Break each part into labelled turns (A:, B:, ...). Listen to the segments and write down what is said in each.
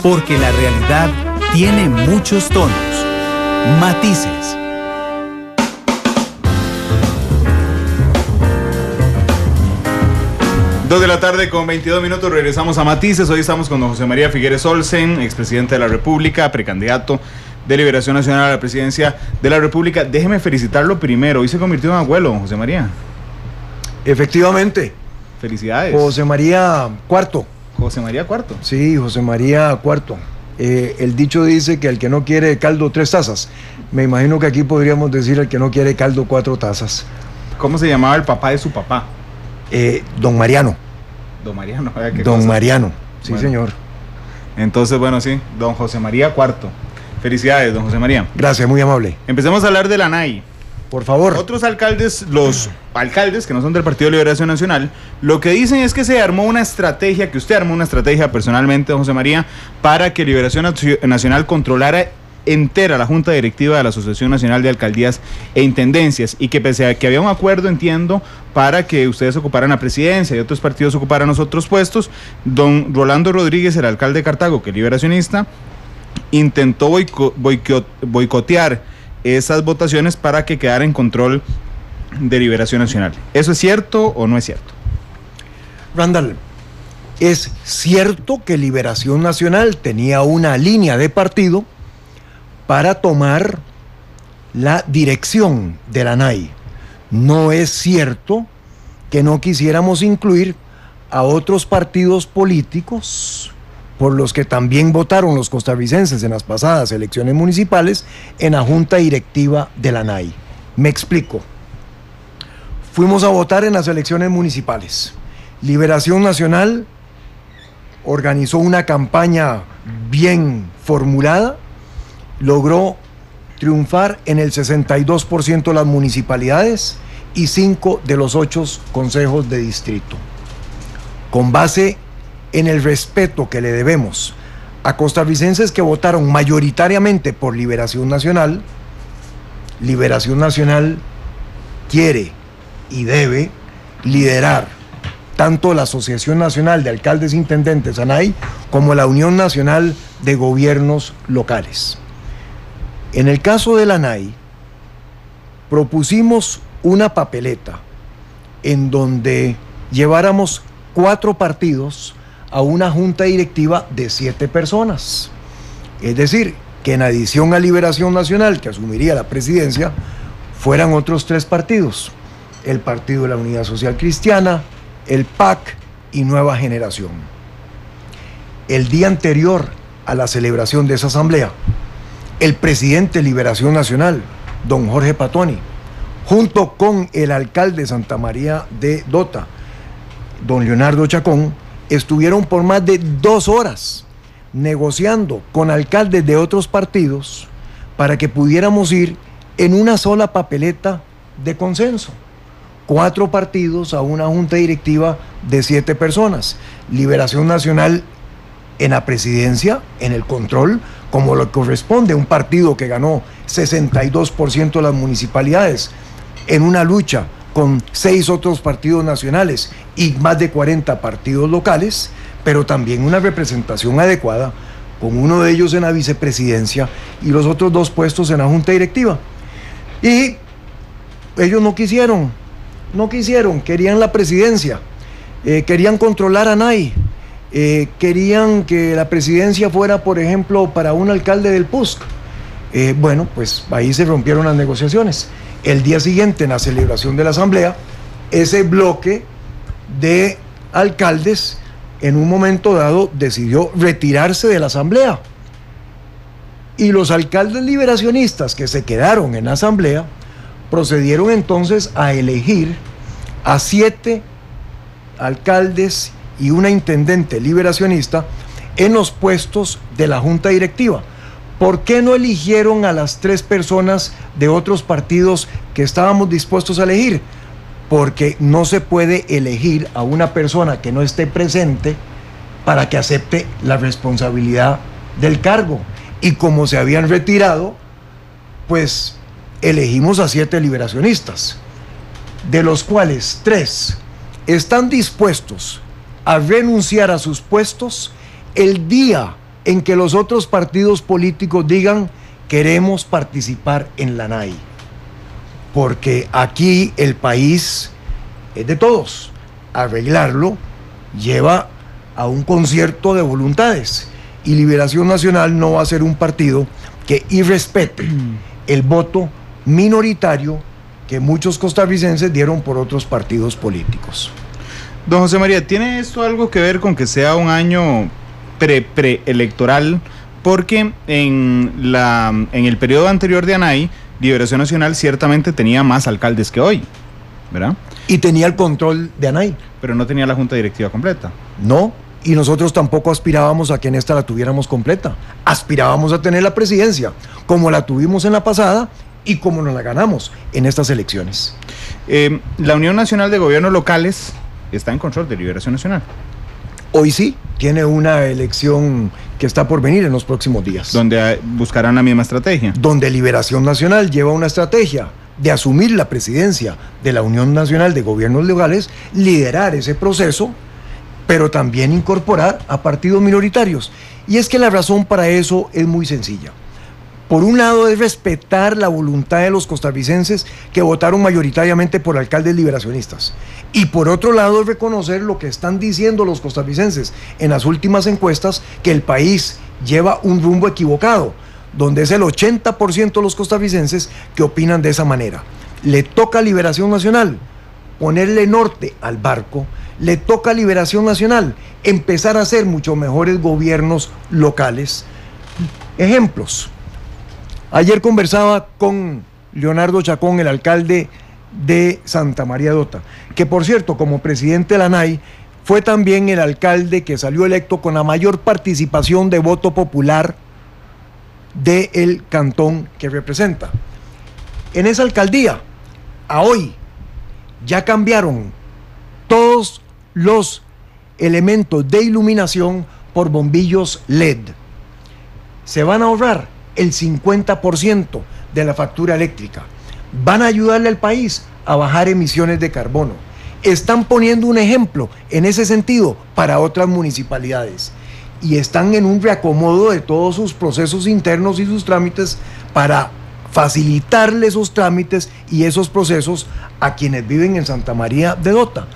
A: porque la realidad tiene muchos tonos, matices.
B: Dos de la tarde con 22 minutos, regresamos a Matices. Hoy estamos con don José María Figueres Olsen, expresidente de la República, precandidato de Liberación Nacional a la presidencia de la República. Déjeme felicitarlo primero, hoy se convirtió en abuelo, don José María.
C: Efectivamente.
B: Felicidades.
C: José María Cuarto.
B: José María Cuarto.
C: Sí, José María Cuarto. El dicho dice que el que no quiere caldo 3 tazas. Me imagino que aquí podríamos decir el que no quiere caldo 4 tazas.
B: ¿Cómo se llamaba el papá de su papá?
C: Don Mariano.
B: Don Mariano.
C: Don Mariano, sí, bueno, señor.
B: Entonces, bueno, sí, don José María Cuarto. Felicidades, don José María.
C: Gracias, muy amable.
B: Empecemos a hablar de la ANAI.
C: Por favor.
B: Otros alcaldes, los alcaldes que no son del Partido de Liberación Nacional, lo que dicen es que se armó una estrategia, que usted armó una estrategia personalmente, don José María, para que Liberación Nacional controlara entera la Junta Directiva de la Asociación Nacional de Alcaldías e Intendencias, y que pese a que había un acuerdo, entiendo, para que ustedes ocuparan la presidencia y otros partidos ocuparan los otros puestos, don Rolando Rodríguez, el alcalde de Cartago, que es liberacionista, intentó boicotear esas votaciones para que quedara en control de Liberación Nacional. ¿Eso es cierto o no es cierto?
C: Randall, es cierto que Liberación Nacional tenía una línea de partido para tomar la dirección de la ANAI. No es cierto que no quisiéramos incluir a otros partidos políticos por los que también votaron los costarricenses en las pasadas elecciones municipales en la junta directiva de la ANAI. Me explico. Fuimos a votar en las elecciones municipales. Liberación Nacional organizó una campaña bien formulada, logró triunfar en el 62% de las municipalidades y 5 de los 8 consejos de distrito. Con base en el respeto que le debemos a costarricenses que votaron mayoritariamente por Liberación Nacional quiere y debe liderar tanto la Asociación Nacional de Alcaldes e Intendentes, ANAI, como la Unión Nacional de Gobiernos Locales. En el caso de la ANAI, propusimos una papeleta en donde lleváramos 4 partidos a una junta directiva de 7 personas. Es decir, que en adición a Liberación Nacional, que asumiría la presidencia, fueran otros 3 partidos: el Partido de la Unidad Social Cristiana, el PAC y Nueva Generación. El día anterior a la celebración de esa asamblea, el presidente de Liberación Nacional, don Jorge Patoni, junto con el alcalde de Santa María de Dota, don Leonardo Chacón, estuvieron por más de 2 horas negociando con alcaldes de otros partidos para que pudiéramos ir en una sola papeleta de consenso. 4 partidos a una junta directiva de 7 personas. Liberación Nacional en la presidencia, en el control, como lo corresponde a un partido que ganó 62% de las municipalidades, en una lucha con 6 otros partidos nacionales y más de 40 partidos locales, pero también una representación adecuada, con uno de ellos en la vicepresidencia y los otros 2 puestos en la junta directiva. Y ellos no quisieron, querían la presidencia, querían controlar a ANAI, querían que la presidencia fuera, por ejemplo, para un alcalde del PUSC. Bueno, pues ahí se rompieron las negociaciones. El día siguiente, en la celebración de la asamblea, ese bloque de alcaldes, en un momento dado, decidió retirarse de la asamblea. Y los alcaldes liberacionistas que se quedaron en la asamblea procedieron entonces a elegir a 7 alcaldes y una intendente liberacionista en los puestos de la junta directiva. ¿Por qué no eligieron a las 3 personas de otros partidos que estábamos dispuestos a elegir? Porque no se puede elegir a una persona que no esté presente para que acepte la responsabilidad del cargo. Y como se habían retirado, pues elegimos a 7 liberacionistas, de los cuales 3 están dispuestos a renunciar a sus puestos el día en que los otros partidos políticos digan queremos participar en la ANAI, porque aquí el país es de todos. Arreglarlo lleva a un concierto de voluntades y Liberación Nacional no va a ser un partido que irrespete el voto minoritario que muchos costarricenses dieron por otros partidos políticos.
B: Don José María, ¿tiene esto algo que ver con que sea un año preelectoral? Porque en el periodo anterior de ANAI, Liberación Nacional ciertamente tenía más alcaldes que hoy, ¿verdad?
C: Y tenía el control de ANAI.
B: Pero no tenía la junta directiva completa.
C: No, y nosotros tampoco aspirábamos a que en esta la tuviéramos completa. Aspirábamos a tener la presidencia, como la tuvimos en la pasada y como nos la ganamos en estas elecciones.
B: La Unión Nacional de Gobiernos Locales está en control de Liberación Nacional.
C: Hoy sí, tiene una elección que está por venir en los próximos días.
B: Donde buscarán la misma estrategia.
C: Donde Liberación Nacional lleva una estrategia de asumir la presidencia de la Unión Nacional de Gobiernos Locales, liderar ese proceso, pero también incorporar a partidos minoritarios. Y es que la razón para eso es muy sencilla. Por un lado es respetar la voluntad de los costarricenses que votaron mayoritariamente por alcaldes liberacionistas. Y por otro lado es reconocer lo que están diciendo los costarricenses en las últimas encuestas, que el país lleva un rumbo equivocado, donde es el 80% de los costarricenses que opinan de esa manera. Le toca a Liberación Nacional ponerle norte al barco, le toca a Liberación Nacional empezar a hacer mucho mejores gobiernos locales. Ejemplos. Ayer conversaba con Leonardo Chacón, el alcalde de Santa María de Dota, que por cierto, como presidente de la ANAI, fue también el alcalde que salió electo con la mayor participación de voto popular del cantón que representa. En esa alcaldía, a hoy, ya cambiaron todos los elementos de iluminación por bombillos LED. Se van a ahorrar el 50% de la factura eléctrica. Van a ayudarle al país a bajar emisiones de carbono. Están poniendo un ejemplo en ese sentido para otras municipalidades y están en un reacomodo de todos sus procesos internos y sus trámites para facilitarle esos trámites y esos procesos a quienes viven en Santa María de Dota.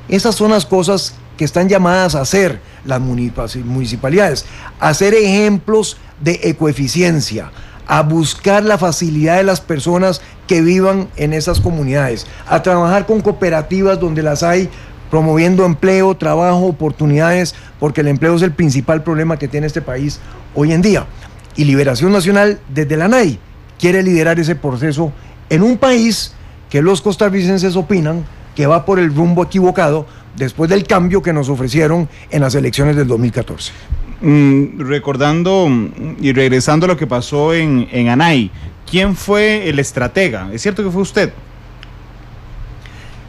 C: Esas son las cosas que están llamadas a hacer las municipalidades, a ser ejemplos de ecoeficiencia, a buscar la facilidad de las personas que vivan en esas comunidades, a trabajar con cooperativas donde las hay, promoviendo empleo, trabajo, oportunidades, porque el empleo es el principal problema que tiene este país hoy en día. Y Liberación Nacional, desde la ANAI, quiere liderar ese proceso en un país que los costarricenses opinan que va por el rumbo equivocado después del cambio que nos ofrecieron en las elecciones del 2014.
B: Recordando y regresando a lo que pasó en ANAI, ¿quién fue el estratega? ¿Es cierto que fue usted?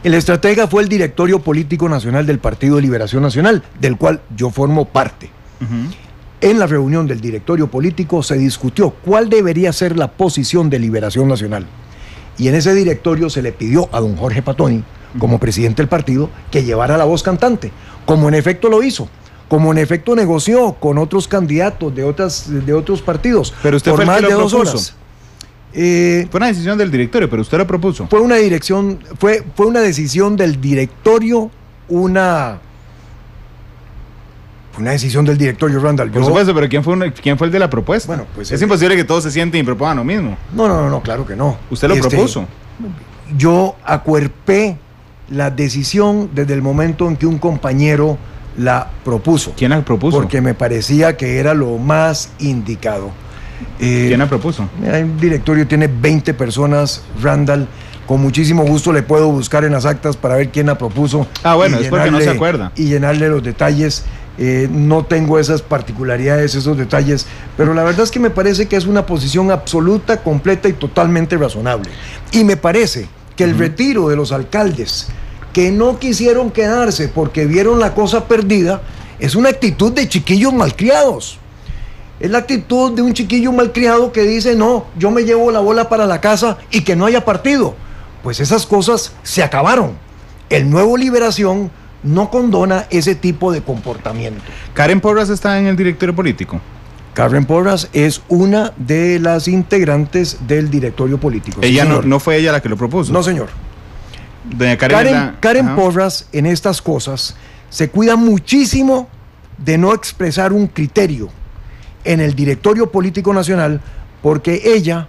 C: El estratega fue el Directorio Político Nacional del Partido de Liberación Nacional, del cual yo formo parte. En la reunión del Directorio Político se discutió cuál debería ser la posición de Liberación Nacional. Y en ese directorio se le pidió a don Jorge Patoni, como presidente del partido, que llevara la voz cantante, como en efecto lo hizo, como en efecto negoció con otros candidatos de otros partidos.
B: Pero usted
C: por
B: fue el
C: más
B: que
C: de
B: lo
C: 2
B: propuso.
C: horas.
B: Fue una decisión del directorio, pero usted lo propuso.
C: Fue una decisión del directorio, una decisión del directorio, Randall.
B: Por supuesto, pero ¿quién fue el de la propuesta?
C: Bueno, pues
B: es imposible que todos se sienten y propongan lo mismo.
C: No, claro que no.
B: Usted lo propuso.
C: Yo acuerpé la decisión desde el momento en que un compañero la propuso.
B: ¿Quién la propuso?
C: Porque me parecía que era lo más indicado.
B: ¿Quién la propuso?
C: El directorio tiene 20 personas, Randall. Con muchísimo gusto le puedo buscar en las actas para ver quién la propuso.
B: Bueno, es porque no se acuerda.
C: Y llenarle los detalles. No tengo esas particularidades, esos detalles, pero la verdad es que me parece que es una posición absoluta, completa y totalmente razonable. Y me parece que el retiro de los alcaldes que no quisieron quedarse porque vieron la cosa perdida es una actitud de chiquillos malcriados. Es la actitud de un chiquillo malcriado que dice, no, yo me llevo la bola para la casa y que no haya partido. Pues esas cosas se acabaron. El nuevo Liberación no condona ese tipo de comportamiento.
B: ¿Karen Porras está en el directorio político?
C: Karen Porras es una de las integrantes del directorio político.
B: Ella
C: sí,
B: no fue ella la que lo propuso.
C: No, señor.
B: Doña Karen,
C: Karen Porras en estas cosas se cuida muchísimo de no expresar un criterio en el directorio político nacional, porque ella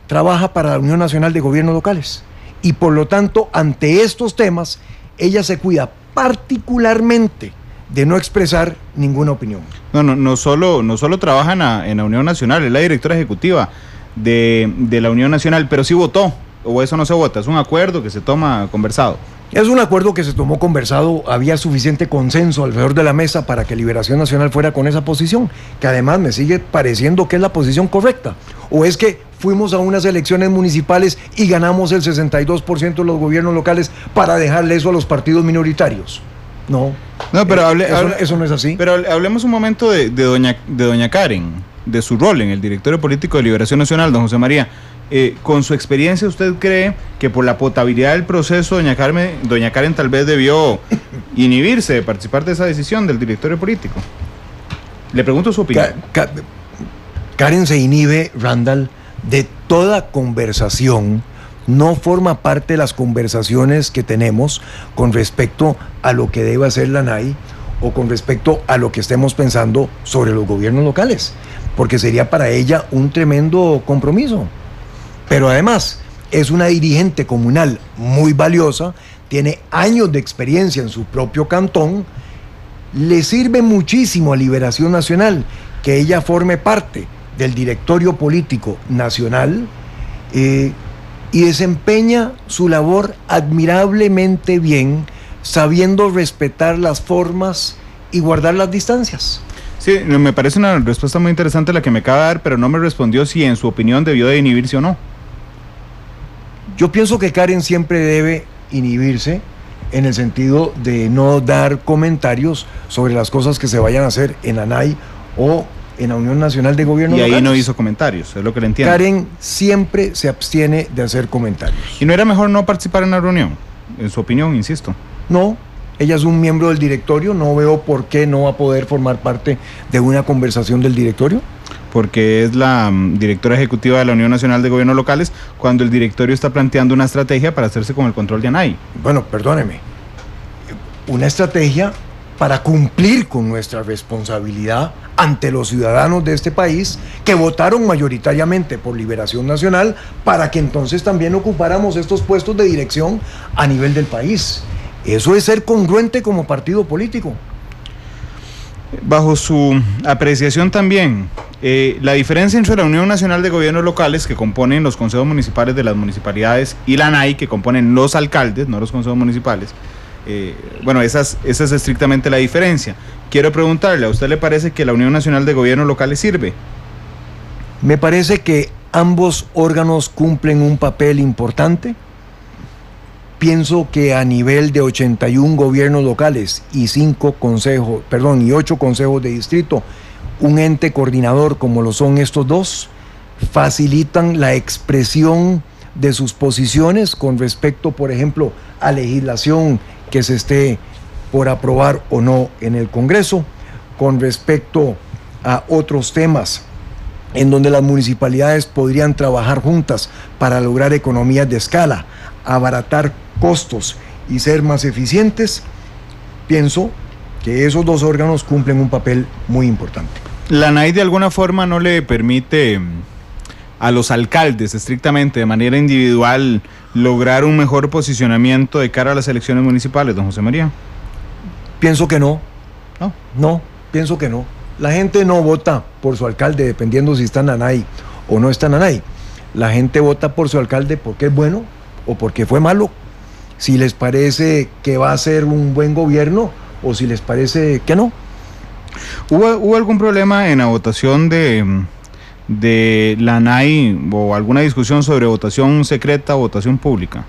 C: trabaja para la Unión Nacional de Gobiernos Locales y por lo tanto ante estos temas ella se cuida particularmente de no expresar ninguna opinión.
B: No solo trabaja en la Unión Nacional, es la directora ejecutiva de la Unión Nacional, pero sí votó, o eso no se vota, es un acuerdo que se toma conversado.
C: Es un acuerdo que se tomó conversado, había suficiente consenso alrededor de la mesa para que Liberación Nacional fuera con esa posición, que además me sigue pareciendo que es la posición correcta. ¿O es que fuimos a unas elecciones municipales y ganamos el 62% de los gobiernos locales para dejarle eso a los partidos minoritarios? No,
B: pero
C: eso no es así.
B: Pero hablemos un momento de doña Karen, de su rol en el directorio político de Liberación Nacional, don José María. Con su experiencia, ¿usted cree que por la potabilidad del proceso doña Karen tal vez debió inhibirse de participar de esa decisión del directorio político? Le pregunto su opinión.
C: Karen se inhibe, Randall, de toda conversación, no forma parte de las conversaciones que tenemos con respecto a lo que debe hacer la NAI o con respecto a lo que estemos pensando sobre los gobiernos locales, porque sería para ella un tremendo compromiso. Pero además es una dirigente comunal muy valiosa, tiene años de experiencia en su propio cantón, le sirve muchísimo a Liberación Nacional que ella forme parte del directorio político nacional y desempeña su labor admirablemente bien, sabiendo respetar las formas y guardar las distancias.
B: Sí, me parece una respuesta muy interesante la que me acaba de dar, pero no me respondió si en su opinión debió de inhibirse o no.
C: Yo pienso que Karen siempre debe inhibirse en el sentido de no dar comentarios sobre las cosas que se vayan a hacer en ANAI o en la Unión Nacional de Gobierno
B: Locales. Y ahí
C: locales.
B: no hizo comentarios, es lo que le entiendo.
C: Karen siempre se abstiene de hacer comentarios.
B: ¿Y no era mejor no participar en la reunión? En su opinión, insisto.
C: No, ella es un miembro del directorio, no veo por qué no va a poder formar parte de una conversación del directorio.
B: Porque es la directora ejecutiva de la Unión Nacional de Gobiernos Locales, cuando el directorio está planteando una estrategia para hacerse con el control de ANAI.
C: Bueno, perdóneme, una estrategia para cumplir con nuestra responsabilidad ante los ciudadanos de este país que votaron mayoritariamente por Liberación Nacional para que entonces también ocupáramos estos puestos de dirección a nivel del país. Eso es ser congruente como partido político.
B: Bajo su apreciación también, la diferencia entre la Unión Nacional de Gobiernos Locales, que componen los consejos municipales de las municipalidades, y la ANAI, que componen los alcaldes, no los consejos municipales, esa es estrictamente la diferencia. Quiero preguntarle, ¿a usted le parece que la Unión Nacional de Gobiernos Locales sirve?
C: Me parece que ambos órganos cumplen un papel importante. Pienso que a nivel de 81 gobiernos locales y 8 consejos de distrito, un ente coordinador como lo son estos dos, facilitan la expresión de sus posiciones con respecto, por ejemplo, a legislación que se esté por aprobar o no en el Congreso, con respecto a otros temas en donde las municipalidades podrían trabajar juntas para lograr economías de escala, abaratar costos y ser más eficientes. Pienso que esos dos órganos cumplen un papel muy importante.
B: ¿La ANAI de alguna forma no le permite a los alcaldes, estrictamente, de manera individual, lograr un mejor posicionamiento de cara a las elecciones municipales, don José María?
C: Pienso que no.
B: No,
C: Pienso que no. La gente no vota por su alcalde dependiendo si está en ANAI o no está en ANAI. La gente vota por su alcalde porque es bueno o porque fue malo. Si les parece que va a ser un buen gobierno o si les parece que no.
B: ¿Hubo algún problema en la votación de la ANAI o alguna discusión sobre votación secreta o votación pública?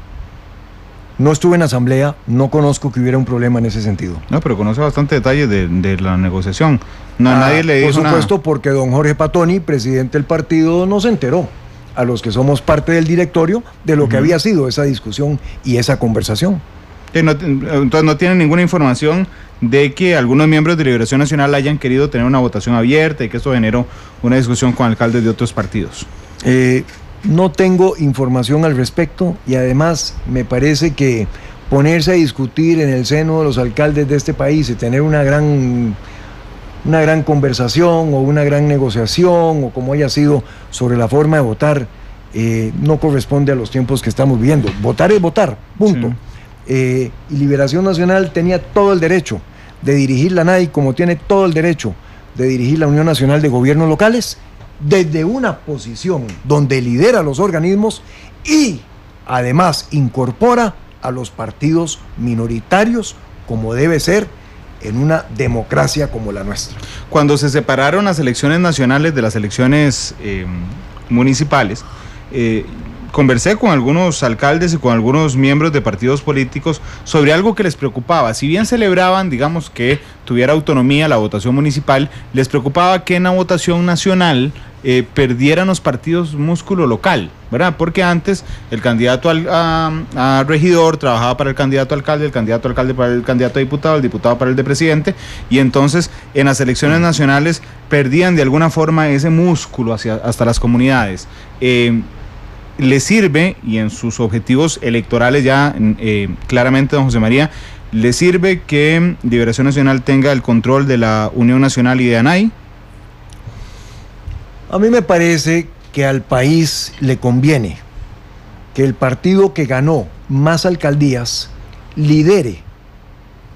C: No estuve en asamblea, no conozco que hubiera un problema en ese sentido.
B: No, pero conoce bastante detalles de la negociación. Nadie le dijo
C: nada. Por supuesto, porque don Jorge Patoni, presidente del partido, nos enteró a los que somos parte del directorio de lo que había sido esa discusión y esa conversación.
B: Entonces no tienen ninguna información de que algunos miembros de Liberación Nacional hayan querido tener una votación abierta y que esto generó una discusión con alcaldes de otros partidos.
C: No tengo información al respecto y además me parece que ponerse a discutir en el seno de los alcaldes de este país y tener una gran conversación o una gran negociación o como haya sido sobre la forma de votar no corresponde a los tiempos que estamos viviendo. Votar es votar, punto. Sí. Y Liberación Nacional tenía todo el derecho de dirigir la NAI como tiene todo el derecho de dirigir la Unión Nacional de Gobiernos Locales desde una posición donde lidera los organismos y además incorpora a los partidos minoritarios como debe ser en una democracia como la nuestra.
B: Cuando se separaron las elecciones nacionales de las elecciones municipales, conversé con algunos alcaldes y con algunos miembros de partidos políticos sobre algo que les preocupaba. Si bien celebraban, digamos, que tuviera autonomía la votación municipal, les preocupaba que en la votación nacional perdieran los partidos músculo local, ¿verdad? Porque antes el candidato a regidor trabajaba para el candidato a alcalde para el candidato a diputado, el diputado para el de presidente, y entonces en las elecciones nacionales perdían de alguna forma ese músculo hasta las comunidades. Le sirve, y en sus objetivos electorales ya claramente, don José María, le sirve que Liberación Nacional tenga el control de la Unión Nacional y de ANAI.
C: A mí me parece que al país le conviene que el partido que ganó más alcaldías lidere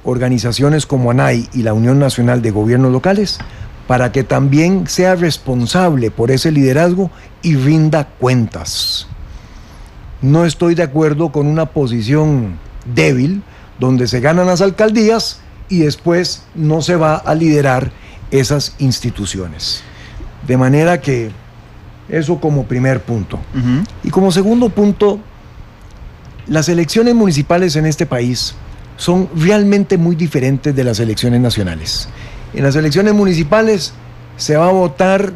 C: organizaciones como ANAI y la Unión Nacional de Gobiernos Locales para que también sea responsable por ese liderazgo y rinda cuentas. No estoy de acuerdo con una posición débil donde se ganan las alcaldías y después no se va a liderar esas instituciones. De manera que eso como primer punto. Y como segundo punto, las elecciones municipales en este país son realmente muy diferentes de las elecciones nacionales. En las elecciones municipales se va a votar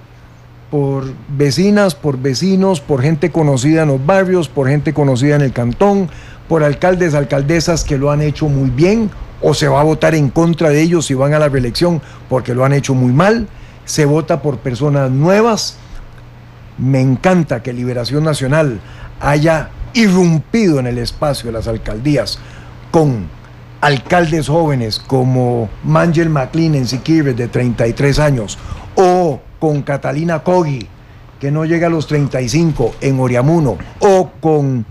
C: por vecinas, por vecinos, por gente conocida en los barrios, por gente conocida en el cantón, por alcaldes, alcaldesas que lo han hecho muy bien, o se va a votar en contra de ellos si van a la reelección porque lo han hecho muy mal. Se vota por personas nuevas. Me encanta que Liberación Nacional haya irrumpido en el espacio de las alcaldías con alcaldes jóvenes como Mangel McLean en Siquirres de 33 años o con Catalina Cogui que no llega a los 35 en Oriamuno o con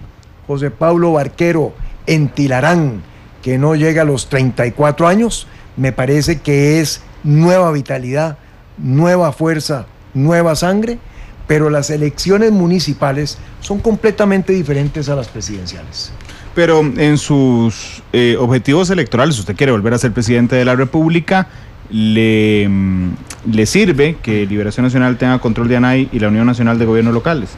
C: José Pablo Barquero en Tilarán que no llega a los 34 años. Me parece que es nueva vitalidad, nueva fuerza, nueva sangre, pero las elecciones municipales son completamente diferentes a las presidenciales.
B: Pero en sus objetivos electorales, usted quiere volver a ser presidente de la República, ¿le sirve que Liberación Nacional tenga control de ANAI y la Unión Nacional de Gobiernos Locales?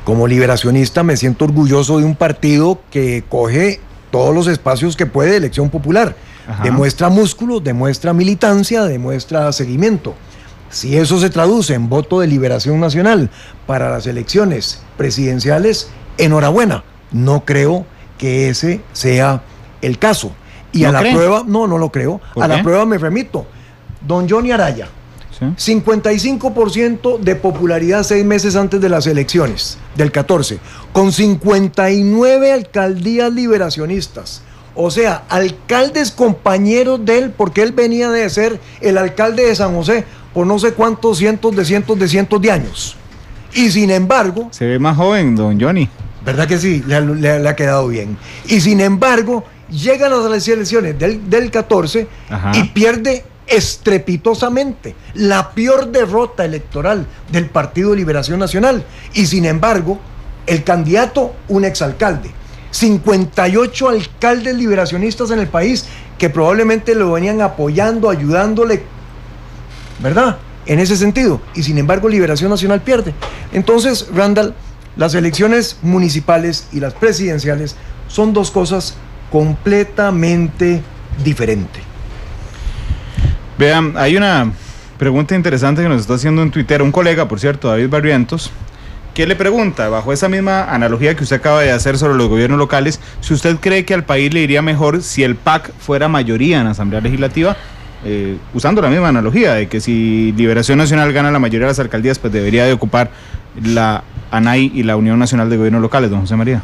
C: Como liberacionista me siento orgulloso de un partido que coge todos los espacios que puede de elección popular. Ajá. Demuestra músculo, demuestra militancia, demuestra seguimiento. Si eso se traduce en voto de Liberación Nacional para las elecciones presidenciales, enhorabuena. No creo que ese sea el caso. Y a la prueba, no lo creo. A la prueba me remito. Don Johnny Araya, ¿sí? 55% de popularidad 6 meses antes de las elecciones del 14, con 59 alcaldías liberacionistas. O sea, alcaldes compañeros de él, porque él venía de ser el alcalde de San José por no sé cuántos cientos de años. Y sin embargo...
B: Se ve más joven, don Johnny.
C: ¿Verdad que sí? Le ha quedado bien. Y sin embargo, llegan las elecciones del 14 Ajá. y pierde estrepitosamente la peor derrota electoral del Partido de Liberación Nacional. Y sin embargo, el candidato, un exalcalde. 58 alcaldes liberacionistas en el país que probablemente lo venían apoyando, ayudándole, ¿verdad? En ese sentido. Y sin embargo, Liberación Nacional pierde. Entonces, Randall, las elecciones municipales y las presidenciales son dos cosas completamente diferentes.
B: Vean, hay una pregunta interesante que nos está haciendo en Twitter un colega, por cierto, David Barrientos, ¿Qué le pregunta, bajo esa misma analogía que usted acaba de hacer sobre los gobiernos locales, si usted cree que al país le iría mejor si el PAC fuera mayoría en la Asamblea Legislativa? Usando la misma analogía de que si Liberación Nacional gana la mayoría de las alcaldías, pues debería de ocupar la ANAI y la Unión Nacional de Gobiernos Locales, don José María.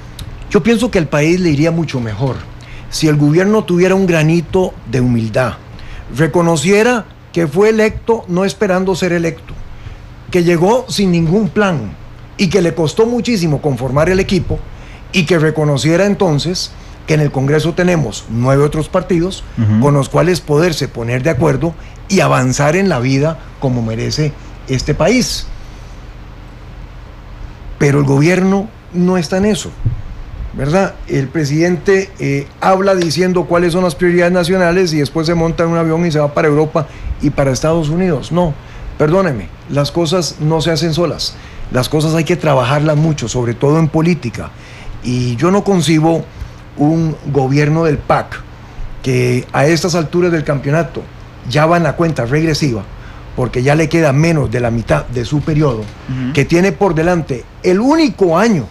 C: Yo pienso que al país le iría mucho mejor si el gobierno tuviera un granito de humildad, reconociera que fue electo no esperando ser electo, que llegó sin ningún plan y que le costó muchísimo conformar el equipo, y que reconociera entonces que en el Congreso tenemos 9 otros partidos con los cuales poderse poner de acuerdo y avanzar en la vida como merece este país. Pero el gobierno no está en eso, ¿verdad? El presidente habla diciendo cuáles son las prioridades nacionales y después se monta en un avión y se va para Europa y para Estados Unidos. No, perdóneme, las cosas no se hacen solas. Las cosas hay que trabajarlas mucho, sobre todo en política. Y yo no concibo un gobierno del PAC que a estas alturas del campeonato ya va en la cuenta regresiva, porque ya le queda menos de la mitad de su periodo, que tiene por delante el único año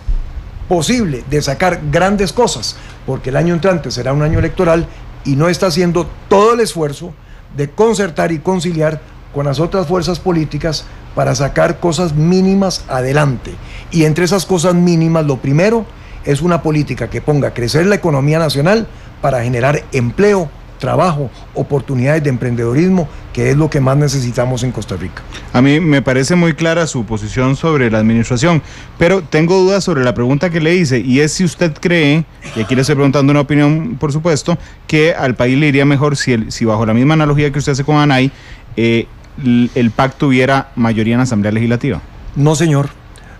C: posible de sacar grandes cosas, porque el año entrante será un año electoral, y no está haciendo todo el esfuerzo de concertar y conciliar con las otras fuerzas políticas para sacar cosas mínimas adelante. Y entre esas cosas mínimas, lo primero es una política que ponga a crecer la economía nacional para generar empleo, trabajo, oportunidades de emprendedorismo, que es lo que más necesitamos en Costa Rica.
B: A mí me parece muy clara su posición sobre la administración, pero tengo dudas sobre la pregunta que le hice, y es si usted cree, y aquí le estoy preguntando una opinión, por supuesto, que al país le iría mejor si bajo la misma analogía que usted hace con ANAI, el PAC tuviera mayoría en la Asamblea Legislativa.
C: No, señor,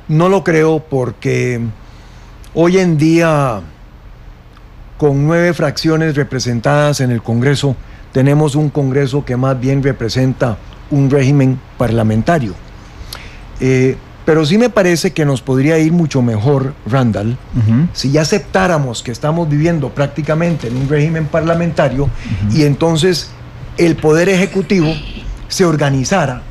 C: no lo creo, porque hoy en día, con 9 fracciones representadas en el Congreso, tenemos un Congreso que más bien representa un régimen parlamentario. Pero sí me parece que nos podría ir mucho mejor, Randall, si ya aceptáramos que estamos viviendo prácticamente en un régimen parlamentario, y entonces el Poder Ejecutivo se organizara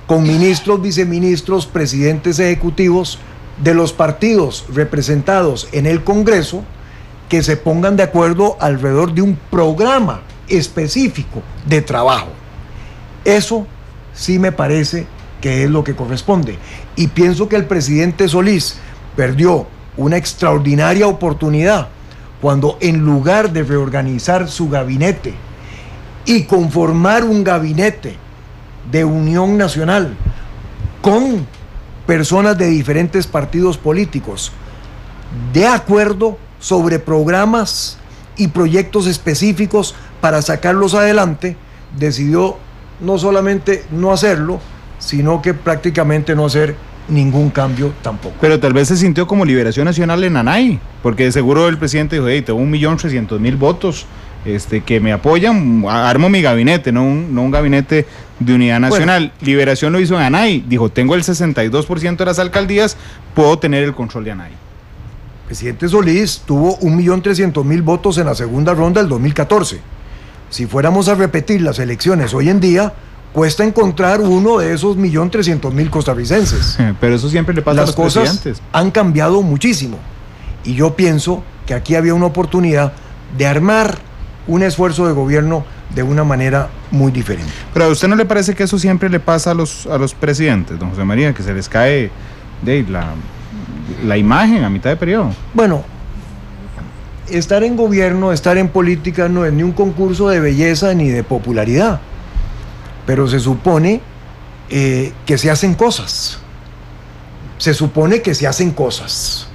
C: con ministros, viceministros, presidentes ejecutivos de los partidos representados en el Congreso, que se pongan de acuerdo alrededor de un programa específico de trabajo. Eso sí me parece que es lo que corresponde. Y pienso que el presidente Solís perdió una extraordinaria oportunidad cuando, en lugar de reorganizar su gabinete y conformar un gabinete de unión nacional con personas de diferentes partidos políticos, de acuerdo sobre programas y proyectos específicos para sacarlos adelante, decidió no solamente no hacerlo, sino que prácticamente no hacer ningún cambio tampoco.
B: Pero tal vez se sintió como Liberación Nacional en ANAI, porque seguro el presidente dijo: hey, tengo 1.300.000 votos que me apoyan, armo mi gabinete, no un gabinete de unidad nacional. Bueno, Liberación lo hizo en ANAI, dijo: tengo el 62% de las alcaldías, puedo tener el control de ANAI.
C: El presidente Solís tuvo 1.300.000 votos en la segunda ronda del 2014. Si fuéramos a repetir las elecciones hoy en día, cuesta encontrar uno de esos 1.300.000 costarricenses.
B: Pero eso siempre le pasa a los presidentes.
C: Las cosas han cambiado muchísimo, y yo pienso que aquí había una oportunidad de armar un esfuerzo de gobierno de una manera muy diferente.
B: Pero ¿a usted no le parece que eso siempre le pasa a los presidentes, don José María, que se les cae la imagen a mitad de periodo?
C: Bueno, estar en gobierno, estar en política no es ni un concurso de belleza ni de popularidad, pero se supone que se hacen cosas. Se supone que se hacen cosas.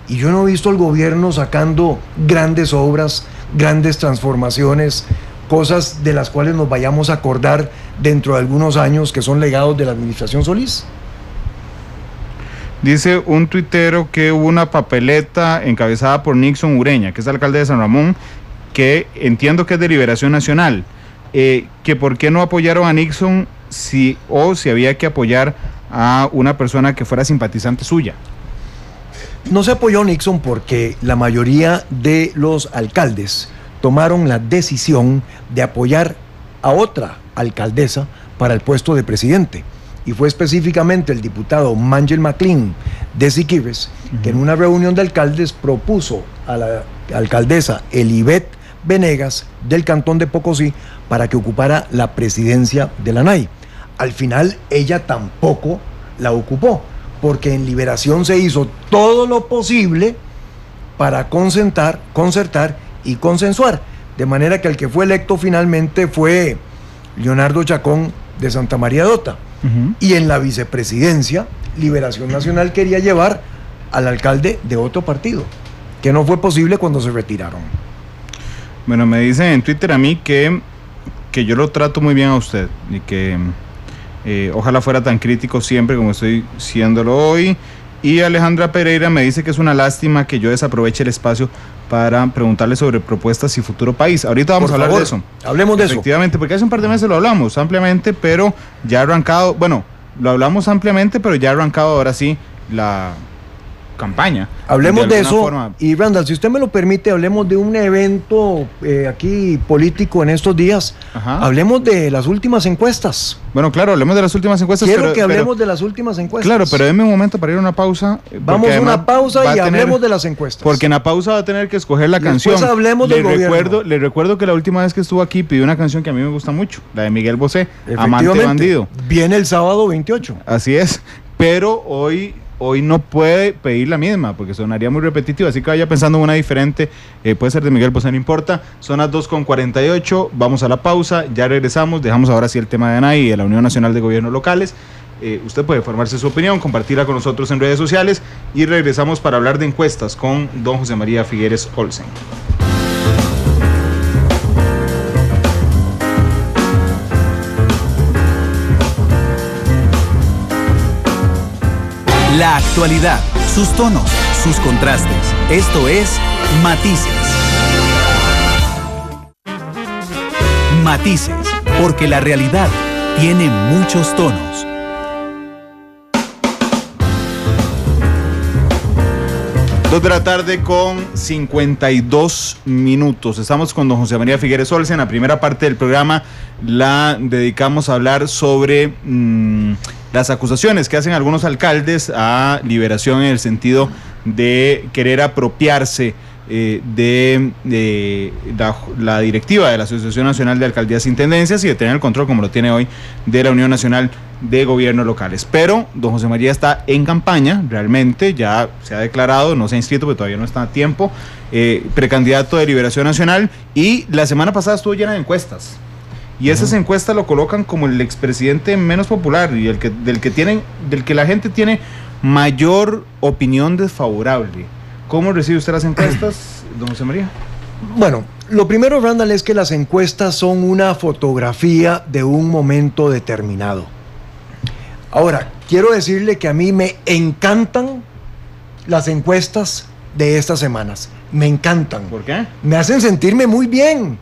C: Y yo no he visto al gobierno sacando grandes obras, grandes transformaciones, cosas de las cuales nos vayamos a acordar dentro de algunos años, que son legados de la administración Solís.
B: Dice un tuitero que hubo una papeleta encabezada por Nixon Ureña, que es alcalde de San Ramón, que entiendo que es de Liberación Nacional, que por qué no apoyaron a Nixon si había que apoyar a una persona que fuera simpatizante suya.
C: No se apoyó a Nixon porque la mayoría de los alcaldes tomaron la decisión de apoyar a otra alcaldesa para el puesto de presidente. Y fue específicamente el diputado Mangel MacLean de Siquirres, que en una reunión de alcaldes propuso a la alcaldesa Elibet Venegas del cantón de Pocosí para que ocupara la presidencia de la NAI. Al final ella tampoco la ocupó, porque en Liberación se hizo todo lo posible para concertar y consensuar, de manera que el que fue electo finalmente fue Leonardo Chacón de Santa María Dota. Y en la vicepresidencia, Liberación Nacional quería llevar al alcalde de otro partido, que no fue posible cuando se retiraron.
B: Bueno, me dicen en Twitter a mí que yo lo trato muy bien a usted y que ojalá fuera tan crítico siempre como estoy siéndolo hoy. Y Alejandra Pereira me dice que es una lástima que yo desaproveche el espacio para preguntarle sobre propuestas y futuro país. Ahorita vamos a hablar de eso.
C: Hablemos de eso.
B: Efectivamente, porque hace un par de meses lo hablamos ampliamente, pero ya ha arrancado, bueno, lo hablamos ampliamente, pero ya ha arrancado ahora sí la campaña.
C: Hablemos de eso, forma. Y Randall, si usted me lo permite, hablemos de un evento aquí político en estos días. Ajá. Hablemos de las últimas encuestas.
B: Bueno, claro, hablemos de las últimas encuestas.
C: Quiero que hablemos de las últimas encuestas.
B: Claro, pero déme un momento para ir a una pausa.
C: Vamos a una pausa y hablemos de las encuestas.
B: Porque en la pausa va a tener que escoger la canción.
C: Después hablemos del gobierno.
B: Le recuerdo que la última vez que estuvo aquí pidió una canción que a mí me gusta mucho, la de Miguel Bosé, Amante Bandido.
C: Viene el sábado 28.
B: Así es, pero hoy no puede pedir la misma porque sonaría muy repetitivo, así que vaya pensando en una diferente, puede ser de Miguel Bosé, no importa. Son las 2:48, vamos a la pausa, ya regresamos, dejamos ahora sí el tema de ANAI y de la Unión Nacional de Gobiernos Locales. Usted puede formarse su opinión, compartirla con nosotros en redes sociales y regresamos para hablar de encuestas con don José María Figueres Olsen.
A: La actualidad, sus tonos, sus contrastes. Esto es Matices. Matices, porque la realidad tiene muchos tonos.
B: Dos de la tarde con 52 minutos. Estamos con don José María Figueres Olsen. La primera parte del programa la dedicamos a hablar sobre las acusaciones que hacen algunos alcaldes a Liberación en el sentido de querer apropiarse de la directiva de la Asociación Nacional de Alcaldías e Intendencias y de tener el control, como lo tiene hoy, de la Unión Nacional de Gobiernos Locales. Pero don José María está en campaña, realmente, ya se ha declarado, no se ha inscrito, pero todavía no está a tiempo, precandidato de Liberación Nacional, y la semana pasada estuvo llena de encuestas. Y esas encuestas lo colocan como el expresidente menos popular y del que la gente tiene mayor opinión desfavorable. ¿Cómo recibe usted las encuestas, don José María?
C: Bueno, lo primero, Randall, es que las encuestas son una fotografía de un momento determinado. Ahora, quiero decirle que a mí me encantan las encuestas de estas semanas. Me encantan.
B: ¿Por qué?
C: Me hacen sentirme muy bien.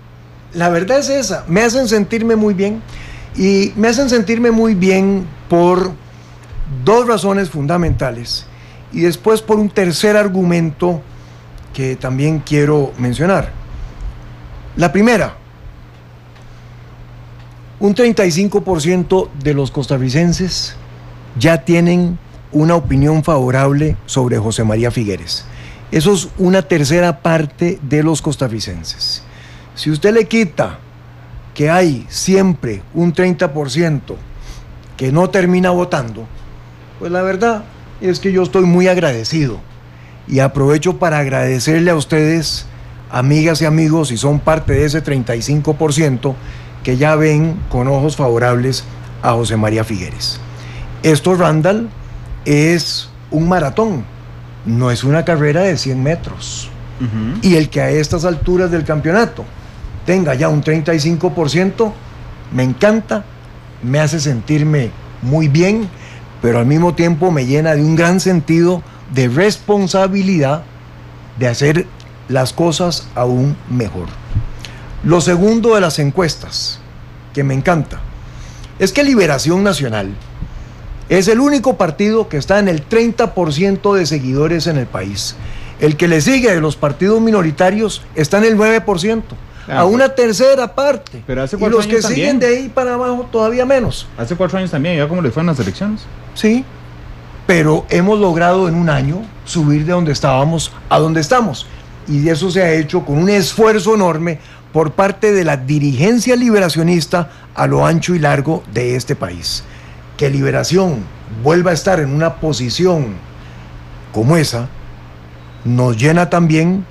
C: La verdad es esa, me hacen sentirme muy bien. Y me hacen sentirme muy bien por dos razones fundamentales. Y después por un tercer argumento que también quiero mencionar. La primera, un 35% de los costarricenses ya tienen una opinión favorable sobre José María Figueres. Eso es una tercera parte de los costarricenses. Si usted le quita que hay siempre un 30% que no termina votando, pues la verdad es que yo estoy muy agradecido y aprovecho para agradecerle a ustedes, amigas y amigos, si son parte de ese 35% que ya ven con ojos favorables a José María Figueres. Esto, Randall, es un maratón, no es una carrera de 100 metros. Y el que a estas alturas del campeonato tenga ya un 35%, me encanta, me hace sentirme muy bien, pero al mismo tiempo me llena de un gran sentido de responsabilidad de hacer las cosas aún mejor. Lo segundo de las encuestas, que me encanta, es que Liberación Nacional es el único partido que está en el 30% de seguidores en el país. El que le sigue de los partidos minoritarios está en el 9%. A una tercera parte.
B: Pero hace
C: 4 años y los que
B: también
C: siguen de ahí para abajo todavía menos.
B: Hace 4 años también, ¿ya cómo le fueron las elecciones?
C: Sí, pero hemos logrado en un año subir de donde estábamos a donde estamos. Y eso se ha hecho con un esfuerzo enorme por parte de la dirigencia liberacionista a lo ancho y largo de este país. Que Liberación vuelva a estar en una posición como esa, nos llena también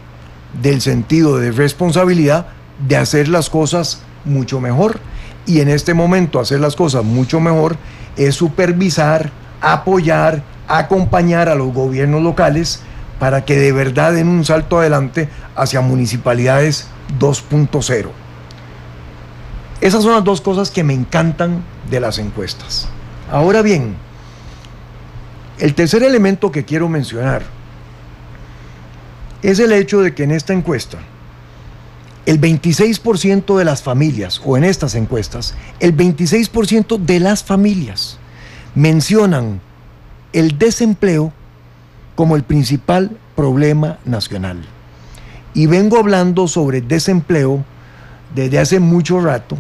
C: del sentido de responsabilidad de hacer las cosas mucho mejor. Y en este momento hacer las cosas mucho mejor es supervisar, apoyar, acompañar a los gobiernos locales para que de verdad den un salto adelante hacia municipalidades 2.0. Esas son las dos cosas que me encantan de las encuestas. Ahora bien, el tercer elemento que quiero mencionar es el hecho de que en esta encuesta, el 26% de las familias, o en estas encuestas, el 26% de las familias mencionan el desempleo como el principal problema nacional. Y vengo hablando sobre desempleo desde hace mucho rato,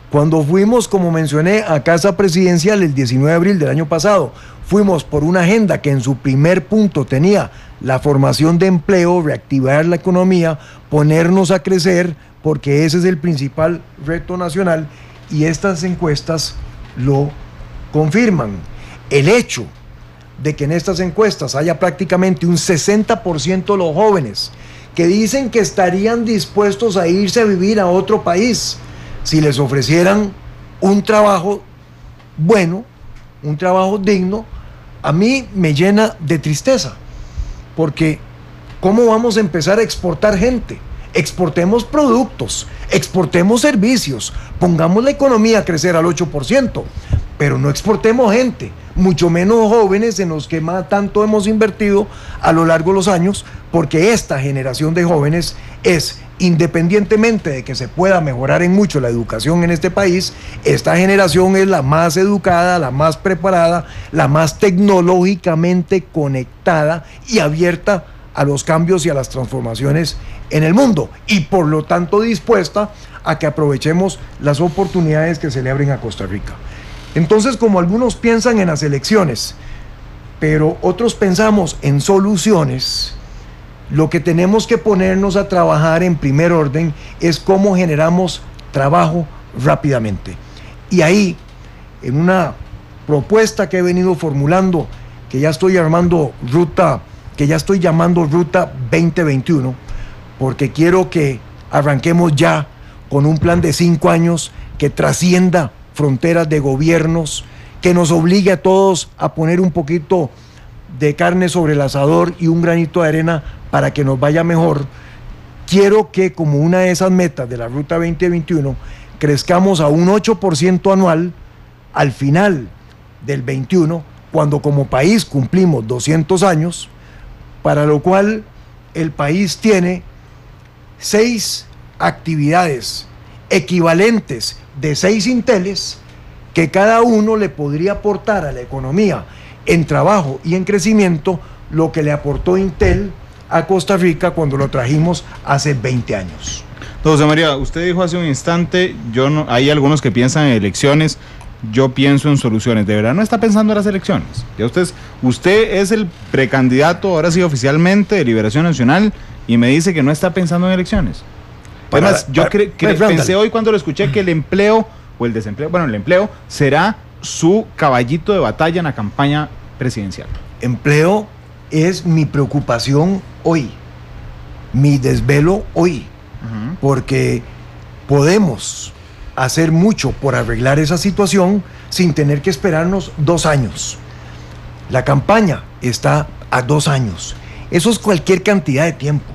C: cuando fuimos, como mencioné, a Casa Presidencial el 19 de abril del año pasado. Fuimos por una agenda que en su primer punto tenía la formación de empleo, reactivar la economía, ponernos a crecer, porque ese es el principal reto nacional, y estas encuestas lo confirman. El hecho de que en estas encuestas haya prácticamente un 60% de los jóvenes que dicen que estarían dispuestos a irse a vivir a otro país si les ofrecieran un trabajo bueno, un trabajo digno, a mí me llena de tristeza, porque ¿cómo vamos a empezar a exportar gente? Exportemos productos, exportemos servicios, pongamos la economía a crecer al 8%, pero no exportemos gente, mucho menos jóvenes en los que más tanto hemos invertido a lo largo de los años, porque esta generación de jóvenes es, independientemente de que se pueda mejorar en mucho la educación en este país, esta generación es la más educada, la más preparada, la más tecnológicamente conectada y abierta a los cambios y a las transformaciones en el mundo, y por lo tanto dispuesta a que aprovechemos las oportunidades que se le abren a Costa Rica. Entonces, como algunos piensan en las elecciones, pero otros pensamos en soluciones, lo que tenemos que ponernos a trabajar en primer orden es cómo generamos trabajo rápidamente. Y ahí, en una propuesta que he venido formulando, que ya estoy llamando Ruta 2021, porque quiero que arranquemos ya con un plan de 5 años que trascienda fronteras de gobiernos, que nos obligue a todos a poner un poquito de carne sobre el asador y un granito de arena para que nos vaya mejor. Quiero que, como una de esas metas de la Ruta 2021, crezcamos a un 8% anual al final del 21, cuando como país cumplimos 200 años, para lo cual el país tiene 6 actividades equivalentes de 6 Inteles, que cada uno le podría aportar a la economía en trabajo y en crecimiento lo que le aportó Intel a Costa Rica cuando lo trajimos hace 20 años.
B: José María, usted dijo hace un instante, hay algunos que piensan en elecciones, yo pienso en soluciones. ¿De verdad no está pensando en las elecciones? Ya usted es el precandidato, ahora sí oficialmente, de Liberación Nacional, y me dice que no está pensando en elecciones. Además, pensé hoy cuando lo escuché que el empleo o el desempleo, el empleo será su caballito de batalla en la campaña presidencial.
C: Empleo es mi preocupación hoy, mi desvelo hoy, porque podemos hacer mucho por arreglar esa situación sin tener que esperarnos 2 años. La campaña está a 2 años. Eso es cualquier cantidad de tiempo.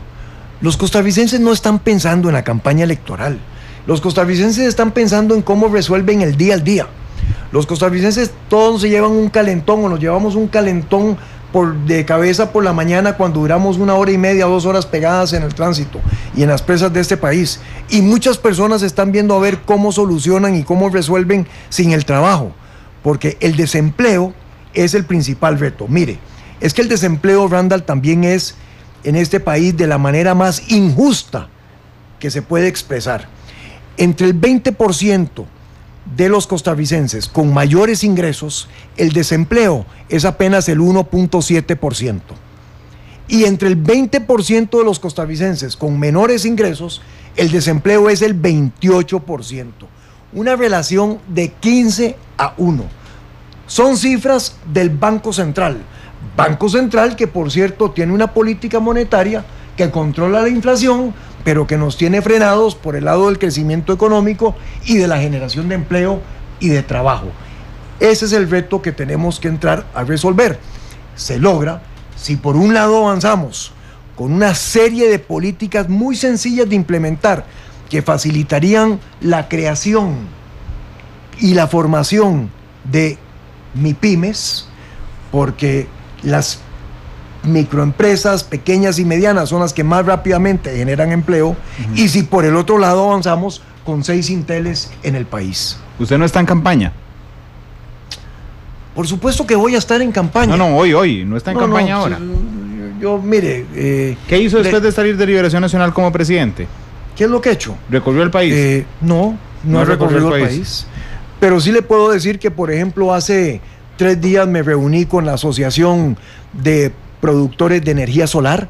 C: Los costarricenses no están pensando en la campaña electoral. Los costarricenses están pensando en cómo resuelven el día al día. Los costarricenses todos se llevan un calentón, o nos llevamos un calentón de cabeza por la mañana cuando duramos 1 hora y media, 2 horas pegadas en el tránsito y en las presas de este país. Y muchas personas están viendo a ver cómo solucionan y cómo resuelven sin el trabajo, porque el desempleo es el principal reto. Mire, es que el desempleo, Randall, también es en este país de la manera más injusta que se puede expresar. Entre el 20% de los costarricenses con mayores ingresos, el desempleo es apenas el 1.7%. Y entre el 20% de los costarricenses con menores ingresos, el desempleo es el 28%. Una relación de 15-1. Son cifras del Banco Central. Banco Central que, por cierto, tiene una política monetaria que controla la inflación, pero que nos tiene frenados por el lado del crecimiento económico y de la generación de empleo y de trabajo. Ese es el reto que tenemos que entrar a resolver. Se logra si por un lado avanzamos con una serie de políticas muy sencillas de implementar que facilitarían la creación y la formación de MIPYMES, porque las microempresas pequeñas y medianas son las que más rápidamente generan empleo, y si por el otro lado avanzamos con 6 Inteles en el país.
B: ¿Usted no está en campaña?
C: Por supuesto que voy a estar en campaña.
B: No, hoy, no está en campaña ahora.
C: Yo, mire...
B: ¿Qué hizo después de salir de Liberación Nacional como presidente?
C: ¿Qué es lo que he hecho?
B: ¿Recorrió el país?
C: No he recorrido el país. Pero sí le puedo decir que, por ejemplo, hace 3 días me reuní con la Asociación de Productores de Energía Solar,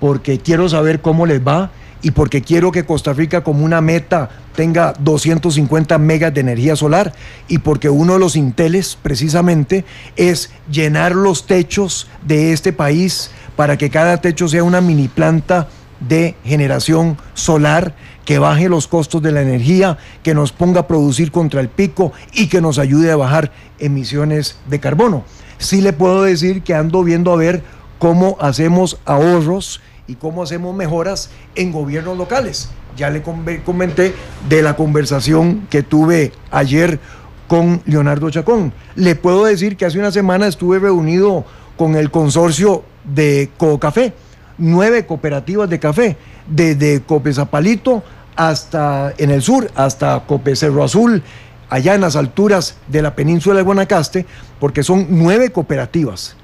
C: porque quiero saber cómo les va y porque quiero que Costa Rica como una meta tenga 250 megas de energía solar, y porque uno de los inteles precisamente es llenar los techos de este país para que cada techo sea una mini planta de generación solar que baje los costos de la energía, que nos ponga a producir contra el pico y que nos ayude a bajar emisiones de carbono. Sí le puedo decir que ando viendo a ver cómo hacemos ahorros y cómo hacemos mejoras en gobiernos locales. Ya le comenté de la conversación que tuve ayer con Leonardo Chacón. Le puedo decir que hace una semana estuve reunido con el consorcio de Cocafé, 9 cooperativas de café, desde Copezapalito hasta en el sur, hasta Cope Cerro Azul, allá en las alturas de la península de Guanacaste, porque son 9 cooperativas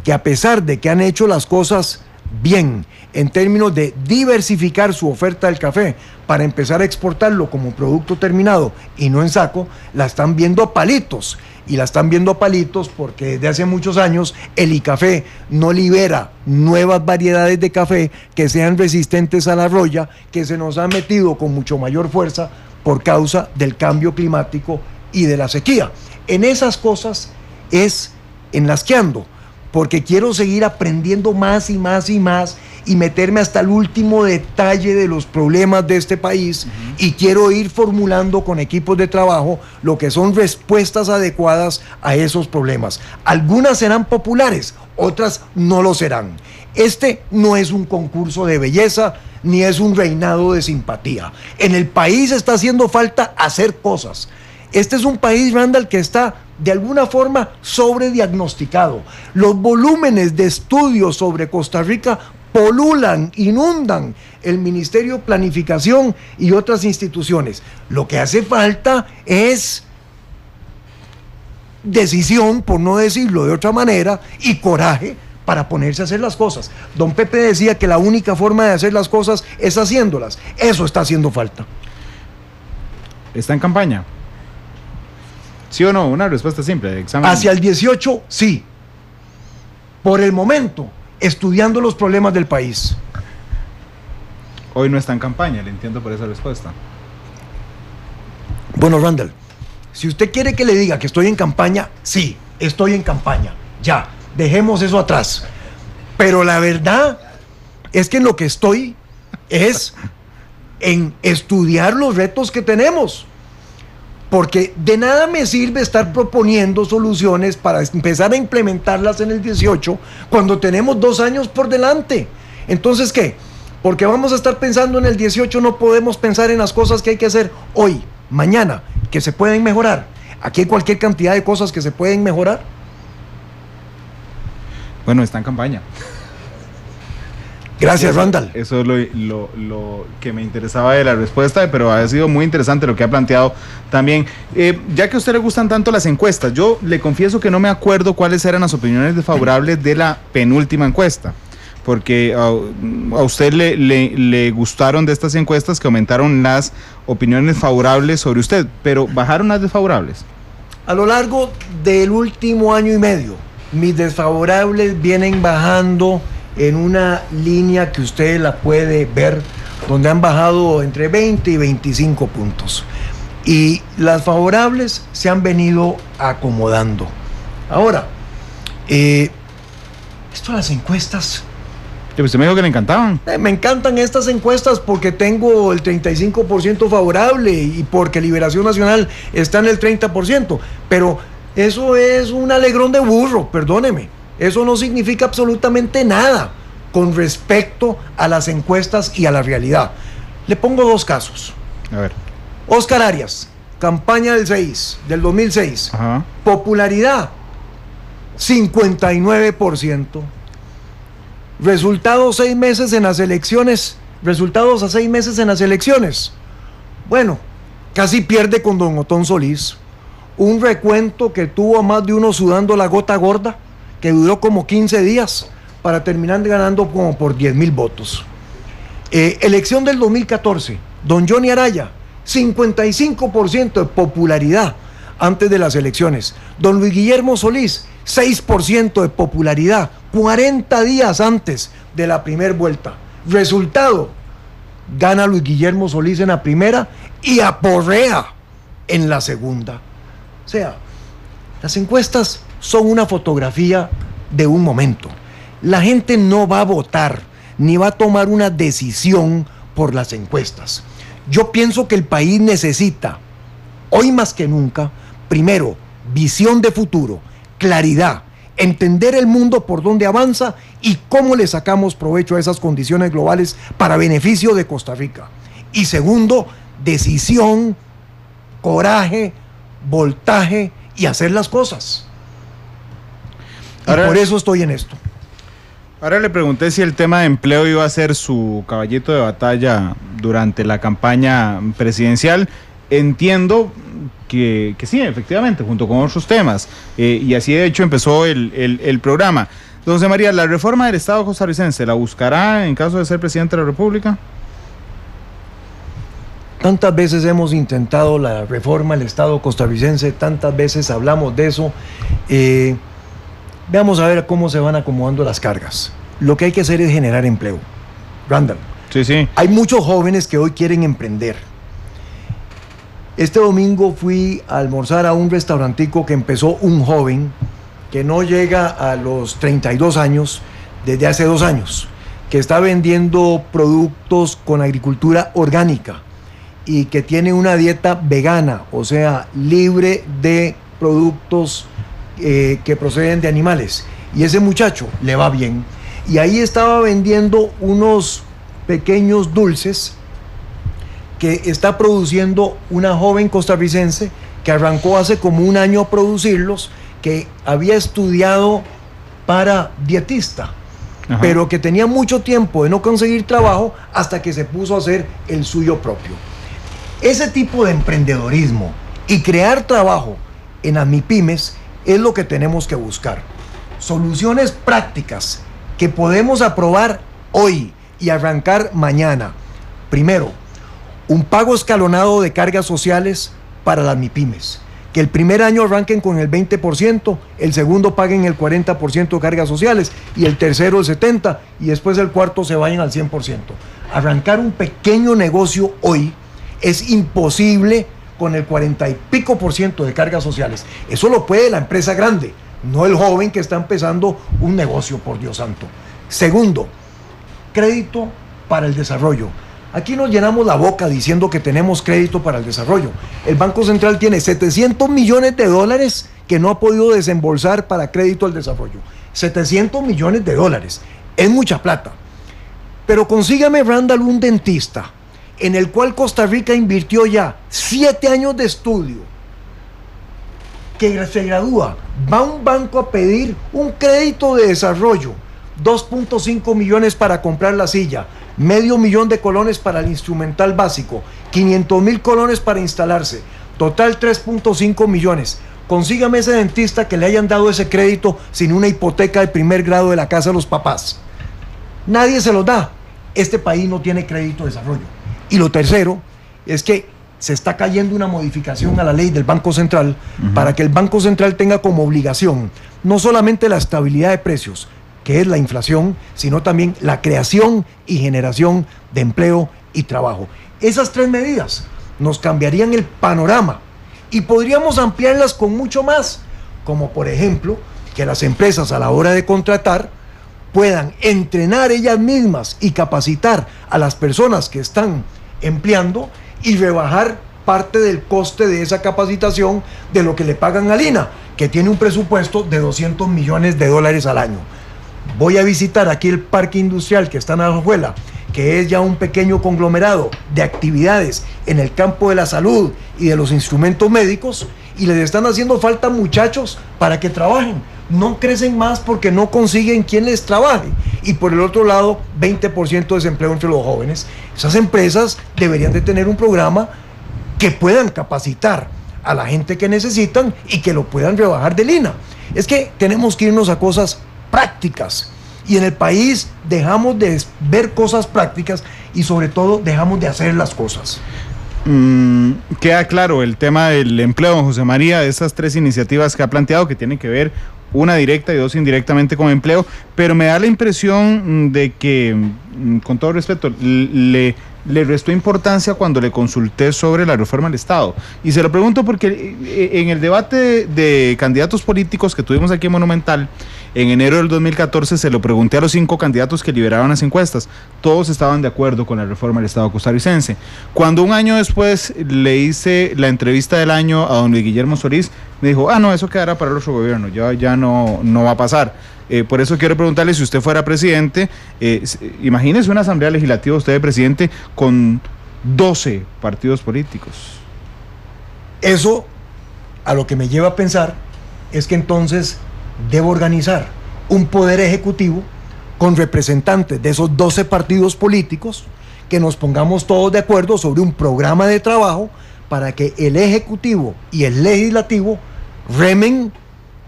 C: que, a pesar de que han hecho las cosas bien en términos de diversificar su oferta del café para empezar a exportarlo como producto terminado y no en saco, la están viendo a palitos. Y la están viendo a palitos porque desde hace muchos años el ICAFE no libera nuevas variedades de café que sean resistentes a la roya, que se nos ha metido con mucho mayor fuerza por causa del cambio climático y de la sequía. En esas cosas es en las que ando, porque quiero seguir aprendiendo más y más y más y meterme hasta el último detalle de los problemas de este país, y quiero ir formulando con equipos de trabajo lo que son respuestas adecuadas a esos problemas. Algunas serán populares, otras no lo serán. Este no es un concurso de belleza, ni es un reinado de simpatía. En el país está haciendo falta hacer cosas. Este es un país, Randall, que está de alguna forma sobrediagnosticado. Los volúmenes de estudios sobre Costa Rica polulan, inundan el Ministerio de Planificación y otras instituciones. Lo que hace falta es decisión, por no decirlo de otra manera, y coraje para ponerse a hacer las cosas. Don Pepe decía que la única forma de hacer las cosas es haciéndolas. Eso está haciendo falta.
B: ¿Está en campaña? ¿Sí o no? Una respuesta simple. Examen.
C: Hacia el 18, sí. Por el momento, estudiando los problemas del país.
B: Hoy no está en campaña, le entiendo por esa respuesta.
C: Bueno, Randall, si usted quiere que le diga que estoy en campaña, sí, estoy en campaña. Ya, dejemos eso atrás. Pero la verdad es que en lo que estoy es en estudiar los retos que tenemos. Porque de nada me sirve estar proponiendo soluciones para empezar a implementarlas en el 18 cuando tenemos 2 años por delante. Entonces, ¿qué? Porque vamos a estar pensando en el 18, no podemos pensar en las cosas que hay que hacer hoy, mañana, que se pueden mejorar. Aquí hay cualquier cantidad de cosas que se pueden mejorar.
B: Bueno, está en campaña.
C: Gracias, Randall.
B: Eso es lo que me interesaba de la respuesta, pero ha sido muy interesante lo que ha planteado también. Ya que a usted le gustan tanto las encuestas, yo le confieso que no me acuerdo cuáles eran las opiniones desfavorables de la penúltima encuesta, porque a usted le gustaron de estas encuestas que aumentaron las opiniones favorables sobre usted, pero bajaron las desfavorables.
C: A lo largo del último año y medio, mis desfavorables vienen bajando en una línea que usted la puede ver, donde han bajado entre 20 y 25 puntos. Y las favorables se han venido acomodando. Ahora, esto de las encuestas...
B: Usted me dijo que le encantaban.
C: Me encantan estas encuestas porque tengo el 35% favorable y porque Liberación Nacional está en el 30%. Pero eso es un alegrón de burro, perdóneme. Eso no significa absolutamente nada con respecto a las encuestas y a la realidad. Le pongo dos casos.
B: A ver.
C: Oscar Arias, campaña del 2006.
B: Ajá.
C: Popularidad, 59%. Resultados a 6 meses en las elecciones. Bueno, casi pierde con don Otón Solís. Un recuento que tuvo a más de uno sudando la gota gorda, que duró como 15 días para terminar ganando como por 10,000 votos. Elección del 2014, don Johnny Araya, 55% de popularidad antes de las elecciones. Don Luis Guillermo Solís, 6% de popularidad, 40 días antes de la primera vuelta. Resultado, gana Luis Guillermo Solís en la primera y aporrea en la segunda. O sea, las encuestas son una fotografía de un momento. La gente no va a votar ni va a tomar una decisión por las encuestas. Yo pienso que el país necesita, hoy más que nunca, primero, visión de futuro, claridad, entender el mundo por donde avanza y cómo le sacamos provecho a esas condiciones globales para beneficio de Costa Rica. Y segundo, decisión, coraje, voltaje y hacer las cosas. Ahora, y por eso estoy en esto.
B: Ahora le pregunté si el tema de empleo iba a ser su caballito de batalla durante la campaña presidencial. Entiendo que sí, efectivamente, junto con otros temas. Y así de hecho empezó el programa. Don José María, ¿la reforma del Estado costarricense la buscará en caso de ser presidente de la República?
C: Tantas veces hemos intentado la reforma del Estado costarricense, tantas veces hablamos de eso. Veamos a ver cómo se van acomodando las cargas. Lo que hay que hacer es generar empleo. Randall.
B: Sí.
C: Hay muchos jóvenes que hoy quieren emprender. Este domingo fui a almorzar a un restaurantico que empezó un joven que no llega a los 32 años desde hace 2 años, que está vendiendo productos con agricultura orgánica y que tiene una dieta vegana, o sea, libre de productos que proceden de animales. Y ese muchacho le va bien. Y ahí estaba vendiendo unos pequeños dulces que está produciendo una joven costarricense que arrancó hace como 1 año a producirlos, que había estudiado para dietista, ajá, pero que tenía mucho tiempo de no conseguir trabajo hasta que se puso a hacer el suyo propio. Ese tipo de emprendedorismo y crear trabajo en las MIPYMES es lo que tenemos que buscar. Soluciones prácticas que podemos aprobar hoy y arrancar mañana. Primero, un pago escalonado de cargas sociales para las MIPYMES. Que el primer año arranquen con el 20%, el segundo paguen el 40% de cargas sociales y el tercero el 70% y después el cuarto se vayan al 100%. Arrancar un pequeño negocio hoy es imposible con el 40 y pico % de cargas sociales. Eso lo puede la empresa grande, no el joven que está empezando un negocio, por Dios santo. Segundo, crédito para el desarrollo. Aquí nos llenamos la boca diciendo que tenemos crédito para el desarrollo. El Banco Central tiene $700 millones que no ha podido desembolsar para crédito al desarrollo. $700 millones. Es mucha plata. Pero consígame, Randall, un dentista en el cual Costa Rica invirtió ya 7 años de estudio, que se gradúa, va a un banco a pedir un crédito de desarrollo, 2.5 millones para comprar la silla, $500,000 de colones para el instrumental básico, 500,000 colones para instalarse, total 3.5 millones. Consígame ese dentista que le hayan dado ese crédito sin una hipoteca de primer grado de la casa de los papás. Nadie se los da. Este país no tiene crédito de desarrollo. Y lo tercero es que se está cayendo una modificación a la ley del Banco Central para que el Banco Central tenga como obligación no solamente la estabilidad de precios, que es la inflación, sino también la creación y generación de empleo y trabajo. Esas 3 medidas nos cambiarían el panorama y podríamos ampliarlas con mucho más, como por ejemplo que las empresas a la hora de contratar puedan entrenar ellas mismas y capacitar a las personas que están empleando y rebajar parte del coste de esa capacitación de lo que le pagan al INAH, que tiene un presupuesto de $200 millones al año. Voy a visitar aquí el parque industrial que está en Alajuela, que es ya un pequeño conglomerado de actividades en el campo de la salud y de los instrumentos médicos, y les están haciendo falta muchachos para que trabajen. No crecen más porque no consiguen quien les trabaje. Y por el otro lado, 20% de desempleo entre los jóvenes. Esas empresas deberían de tener un programa que puedan capacitar a la gente que necesitan y que lo puedan rebajar del INAH. Es que tenemos que irnos a cosas prácticas. Y en el país dejamos de ver cosas prácticas y sobre todo dejamos de hacer las cosas.
B: Queda claro el tema del empleo, don José María, de esas 3 iniciativas que ha planteado, que tienen que ver una directa y 2 indirectamente con empleo, pero me da la impresión de que, con todo respeto, le restó importancia cuando le consulté sobre la reforma del Estado. Y se lo pregunto porque en el debate de candidatos políticos que tuvimos aquí en Monumental, en enero del 2014, se lo pregunté a los 5 candidatos que liberaron las encuestas. Todos estaban de acuerdo con la reforma del Estado costarricense. Cuando un año después le hice la entrevista del año a don Luis Guillermo Solís, me dijo, no, eso quedará para el otro gobierno, ya no va a pasar. Por eso quiero preguntarle, si usted fuera presidente, imagínese una asamblea legislativa, usted de presidente, con 12 partidos políticos.
C: Eso a lo que me lleva a pensar es que entonces debo organizar un poder ejecutivo con representantes de esos 12 partidos políticos, que nos pongamos todos de acuerdo sobre un programa de trabajo para que el ejecutivo y el legislativo remen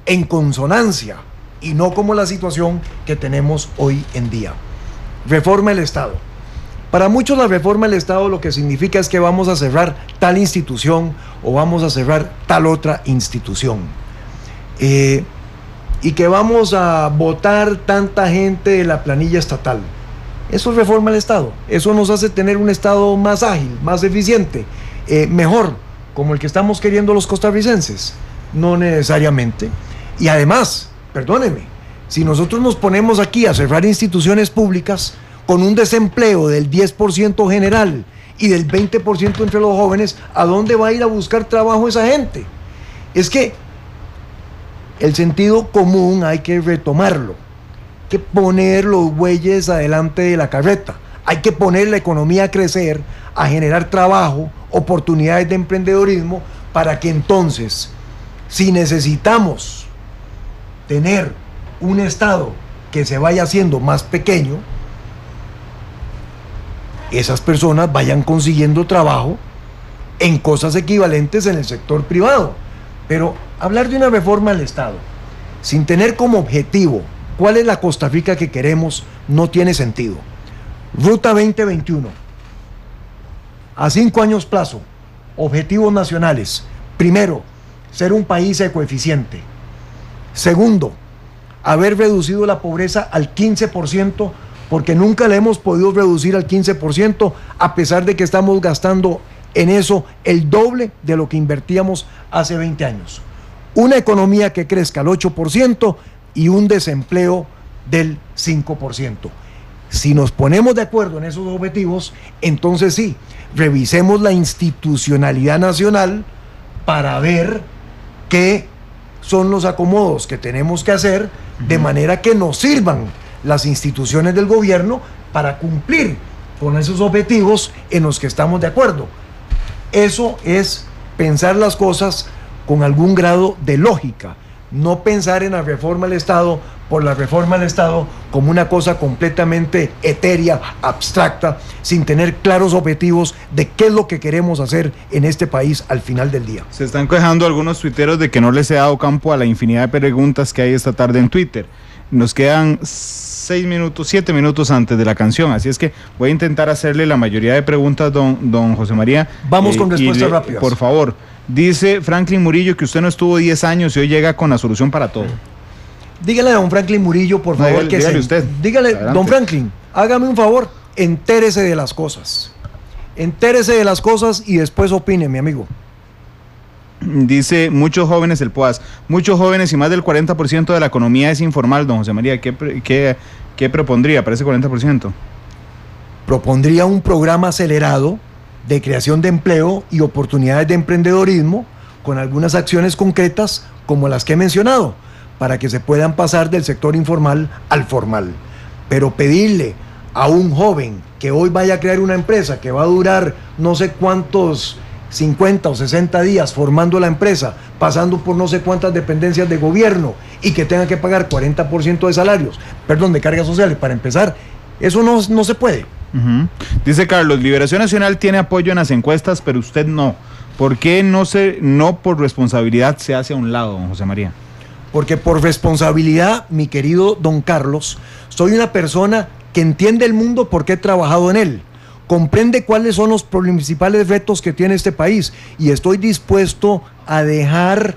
C: en consonancia y no como la situación que tenemos hoy en día. Reforma del Estado. Para muchos la reforma del Estado lo que significa es que vamos a cerrar tal institución o vamos a cerrar tal otra institución. Y que vamos a votar tanta gente de la planilla estatal. Eso es reforma del Estado. Eso nos hace tener un Estado más ágil, más eficiente, mejor, como el que estamos queriendo los costarricenses. No necesariamente. Y además, perdónenme, si nosotros nos ponemos aquí a cerrar instituciones públicas con un desempleo del 10% general y del 20% entre los jóvenes, ¿a dónde va a ir a buscar trabajo esa gente? Es que el sentido común hay que retomarlo, hay que poner los bueyes adelante de la carreta, hay que poner la economía a crecer, a generar trabajo, oportunidades de emprendedorismo, para que entonces, si necesitamos tener un Estado que se vaya haciendo más pequeño, esas personas vayan consiguiendo trabajo en cosas equivalentes en el sector privado. Pero hablar de una reforma del Estado sin tener como objetivo cuál es la Costa Rica que queremos no tiene sentido. Ruta 2021, a 5 años plazo, objetivos nacionales. Primero, ser un país ecoeficiente. Segundo, haber reducido la pobreza al 15%, porque nunca la hemos podido reducir al 15%, a pesar de que estamos gastando en eso el doble de lo que invertíamos hace 20 años. Una economía que crezca al 8% y un desempleo del 5%. Si nos ponemos de acuerdo en esos objetivos, entonces sí, revisemos la institucionalidad nacional para ver qué son los acomodos que tenemos que hacer, de manera que nos sirvan las instituciones del gobierno para cumplir con esos objetivos en los que estamos de acuerdo. Eso es pensar las cosas con algún grado de lógica, no pensar en la reforma del Estado por la reforma del Estado como una cosa completamente etérea, abstracta, sin tener claros objetivos de qué es lo que queremos hacer en este país al final del día.
B: Se están quejando algunos tuiteros de que no les he dado campo a la infinidad de preguntas que hay esta tarde en Twitter. Nos quedan 7 minutos antes de la canción, así es que voy a intentar hacerle la mayoría de preguntas, don José María.
C: Vamos con respuestas rápidas.
B: Por favor, dice Franklin Murillo que usted no estuvo 10 años y hoy llega con la solución para todo.
C: Dígale a don Franklin Murillo, por favor,
B: dígale usted.
C: Dígale,
B: Adelante.
C: don Franklin, hágame un favor, entérese de las cosas. Entérese de las cosas y después opine, mi amigo.
B: Dice muchos jóvenes, el POAS, muchos jóvenes y más del 40% de la economía es informal, don José María. ¿Qué propondría para ese 40%?
C: Propondría un programa acelerado de creación de empleo y oportunidades de emprendedorismo con algunas acciones concretas como las que he mencionado, para que se puedan pasar del sector informal al formal. Pero pedirle a un joven que hoy vaya a crear una empresa que va a durar no sé cuántos 50 o 60 días formando la empresa, pasando por no sé cuántas dependencias de gobierno y que tenga que pagar 40% de salarios, de cargas sociales para empezar, eso no se puede.
B: Dice Carlos, Liberación Nacional tiene apoyo en las encuestas, pero usted no. ¿Por qué no por responsabilidad se hace a un lado, don José María?
C: Porque por responsabilidad, mi querido don Carlos, soy una persona que entiende el mundo porque he trabajado en él. Comprende cuáles son los principales retos que tiene este país y estoy dispuesto a dejar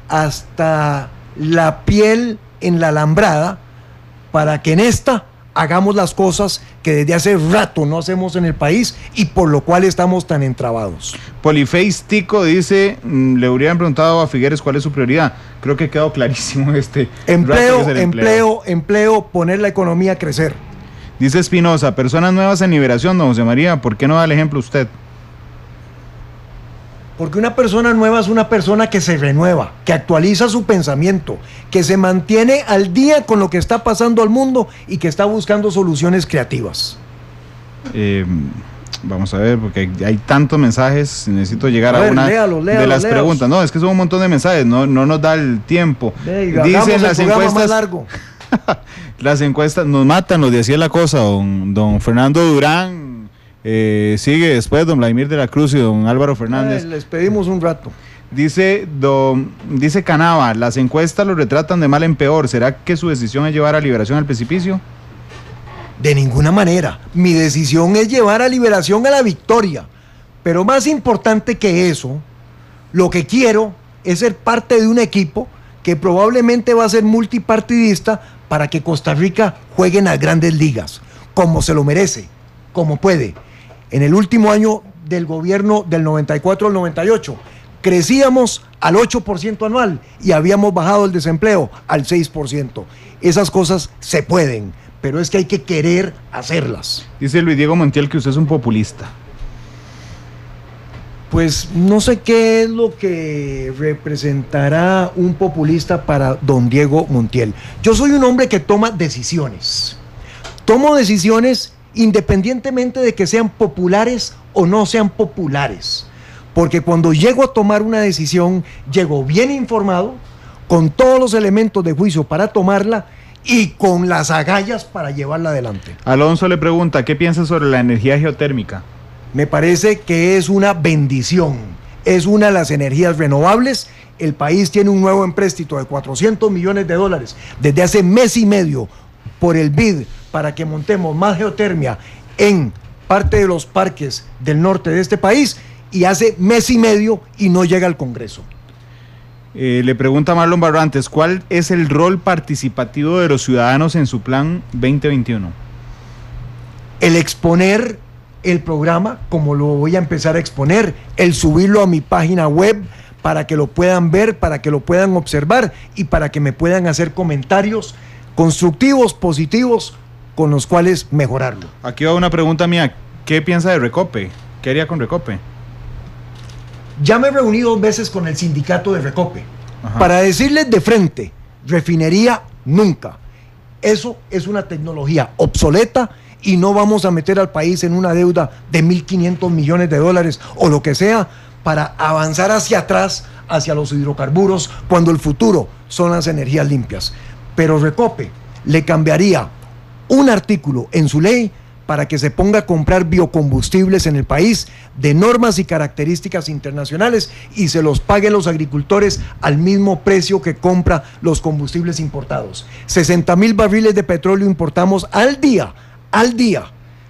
C: hasta la piel en la alambrada para que en esta hagamos las cosas que desde hace rato no hacemos en el país y por lo cual estamos tan entrabados.
B: Poliface Tico dice, le hubieran preguntado a Figueres cuál es su prioridad. Creo que quedó clarísimo
C: Empleo, poner la economía a crecer.
B: Dice Espinosa, personas nuevas en Liberación, don José María, ¿por qué no da el ejemplo usted?
C: Porque una persona nueva es una persona que se renueva, que actualiza su pensamiento, que se mantiene al día con lo que está pasando al mundo y que está buscando soluciones creativas.
B: Vamos a ver, porque hay tantos mensajes, necesito llegar a una de las preguntas. No, es que son un montón de mensajes, no nos da el tiempo.
C: Dicen las encuestas más largo.
B: Las encuestas nos matan, nos decía la cosa, don Fernando Durán, sigue después don Vladimir de la Cruz y don Álvaro Fernández.
C: Les pedimos un rato.
B: Dice Canava, las encuestas lo retratan de mal en peor. ¿Será que su decisión es llevar a Liberación al precipicio?
C: De ninguna manera. Mi decisión es llevar a Liberación a la victoria. Pero más importante que eso, lo que quiero es ser parte de un equipo que probablemente va a ser multipartidista para que Costa Rica juegue en las grandes ligas, como se lo merece, como puede. En el último año del gobierno del 94 al 98, crecíamos al 8% anual y habíamos bajado el desempleo al 6%. Esas cosas se pueden, pero es que hay que querer hacerlas.
B: Dice Luis Diego Montiel que usted es un populista.
C: Pues no sé qué es lo que representará un populista para don Diego Montiel. Yo soy un hombre que toma decisiones. Tomo decisiones independientemente de que sean populares o no sean populares. Porque cuando llego a tomar una decisión, llego bien informado, con todos los elementos de juicio para tomarla y con las agallas para llevarla adelante.
B: Alonso le pregunta, ¿qué piensa sobre la energía geotérmica?
C: Me parece que es una bendición, es una de las energías renovables. El país tiene un nuevo empréstito de $400 millones desde hace mes y medio por el BID para que montemos más geotermia en parte de los parques del norte de este país y hace mes y medio y no llega al Congreso.
B: Le pregunta Marlon Barrantes, ¿cuál es el rol participativo de los ciudadanos en su plan 2021?
C: El exponer el programa como lo voy a empezar a exponer, el subirlo a mi página web para que lo puedan ver, para que lo puedan observar y para que me puedan hacer comentarios constructivos, positivos, con los cuales mejorarlo.
B: Aquí va una pregunta mía, ¿qué piensa de Recope? ¿Qué haría con Recope?
C: Ya me he reunido 2 veces con el sindicato de Recope. Para decirles de frente, refinería nunca. Eso es una tecnología obsoleta y no vamos a meter al país en una deuda de $1.500 millones o lo que sea para avanzar hacia atrás, hacia los hidrocarburos, cuando el futuro son las energías limpias. Pero Recope le cambiaría un artículo en su ley para que se ponga a comprar biocombustibles en el país de normas y características internacionales y se los paguen los agricultores al mismo precio que compra los combustibles importados. 60,000 barriles de petróleo importamos al día.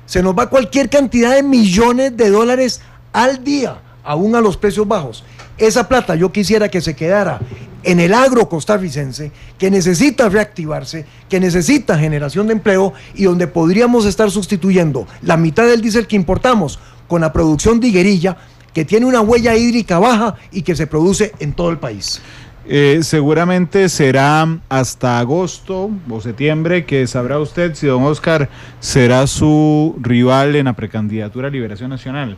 C: Se nos va cualquier cantidad de millones de dólares al día, aún a los precios bajos. Esa plata yo quisiera que se quedara en el agro costarricense, que necesita reactivarse, que necesita generación de empleo y donde podríamos estar sustituyendo la mitad del diésel que importamos con la producción de higuerilla, que tiene una huella hídrica baja y que se produce en todo el país.
B: Seguramente será hasta agosto o septiembre que sabrá usted si don Oscar será su rival en la precandidatura a Liberación Nacional.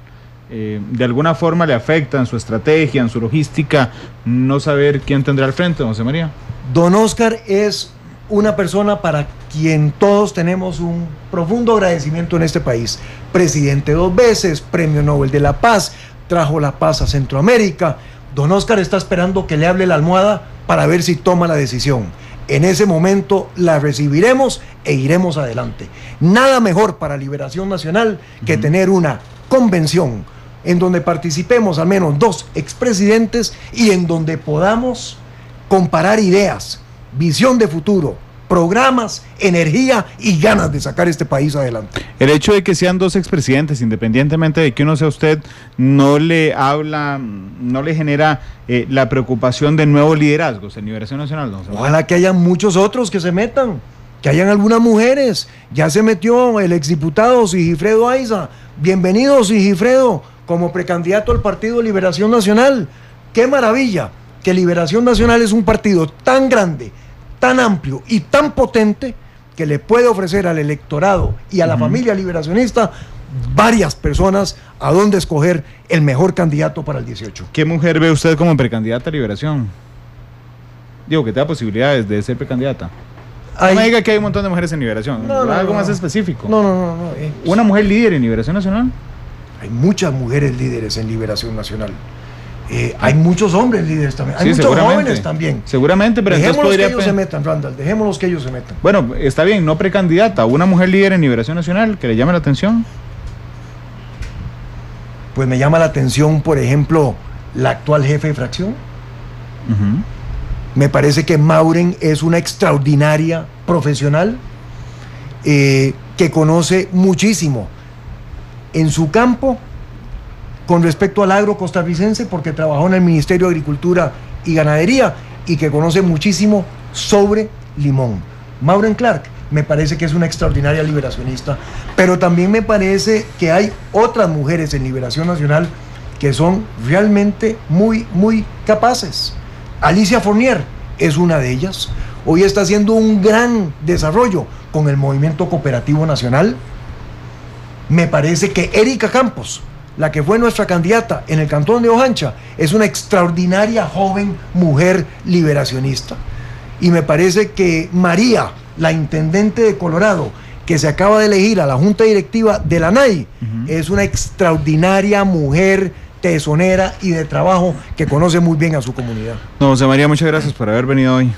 B: De alguna forma le afecta en su estrategia, en su logística, no saber quién tendrá al frente, don José María.
C: Don Oscar es una persona para quien todos tenemos un profundo agradecimiento en este país. Presidente 2 veces, Premio Nobel de la Paz, trajo la paz a Centroamérica. Don Oscar está esperando que le hable la almohada para ver si toma la decisión. En ese momento la recibiremos e iremos adelante. Nada mejor para Liberación Nacional que tener una convención en donde participemos al menos 2 expresidentes y en donde podamos comparar ideas, visión de futuro, programas, energía y ganas de sacar este país adelante.
B: El hecho de que sean 2 expresidentes, independientemente de que uno sea usted, no le genera la preocupación de nuevos liderazgos en Liberación Nacional, ¿no?
C: Ojalá que haya muchos otros que se metan, que hayan algunas mujeres. Ya se metió el exdiputado Sigifredo Aiza. Bienvenido, Sigifredo, como precandidato al Partido Liberación Nacional. ¡Qué maravilla! Que Liberación Nacional es un partido tan grande, tan amplio y tan potente que le puede ofrecer al electorado y a la familia liberacionista varias personas a dónde escoger el mejor candidato para el 18.
B: ¿Qué mujer ve usted como precandidata a Liberación? Digo, que tenga posibilidades de ser precandidata. No me diga que hay un montón de mujeres en Liberación. Algo más específico.
C: No.
B: ¿Una mujer líder en Liberación Nacional?
C: Hay muchas mujeres líderes en Liberación Nacional. Hay muchos hombres líderes también. Hay muchos jóvenes también.
B: Seguramente, pero
C: dejémoslos que ellos se metan, Randall. Dejémoslos que ellos se metan.
B: Bueno, está bien, no precandidata. ¿Una mujer líder en Liberación Nacional que le llame la atención?
C: Pues me llama la atención, por ejemplo, la actual jefe de fracción. Me parece que Mauren es una extraordinaria profesional que conoce muchísimo en su campo con respecto al agro costarricense, porque trabajó en el Ministerio de Agricultura y Ganadería y que conoce muchísimo sobre limón. Mauren Clark me parece que es una extraordinaria liberacionista, pero también me parece que hay otras mujeres en Liberación Nacional que son realmente muy capaces. Alicia Fournier es una de ellas. Hoy está haciendo un gran desarrollo con el Movimiento Cooperativo Nacional. Me parece que Erika Campos, la que fue nuestra candidata en el cantón de Ojancha, es una extraordinaria joven mujer liberacionista. Y me parece que María, la intendente de Colorado, que se acaba de elegir a la junta directiva de la NAI, es una extraordinaria mujer tesonera y de trabajo que conoce muy bien a su comunidad.
B: Don José María, muchas gracias por haber venido hoy.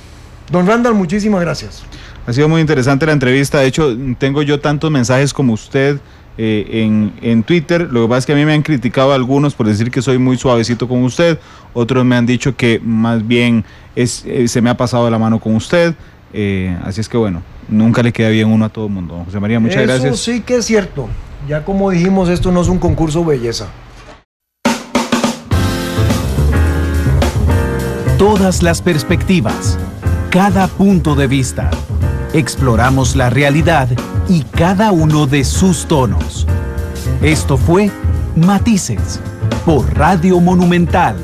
C: Don Randall, muchísimas gracias.
B: Ha sido muy interesante la entrevista. De hecho, tengo yo tantos mensajes como usted en Twitter. Lo que pasa es que a mí me han criticado algunos por decir que soy muy suavecito con usted. Otros me han dicho que más bien se me ha pasado la mano con usted. Así es que bueno, nunca le queda bien uno a todo el mundo. Don José María, muchas gracias.
C: Eso sí que es cierto. Ya como dijimos, esto no es un concurso belleza.
A: Todas las perspectivas, cada punto de vista. Exploramos la realidad y cada uno de sus tonos. Esto fue Matices por Radio Monumental.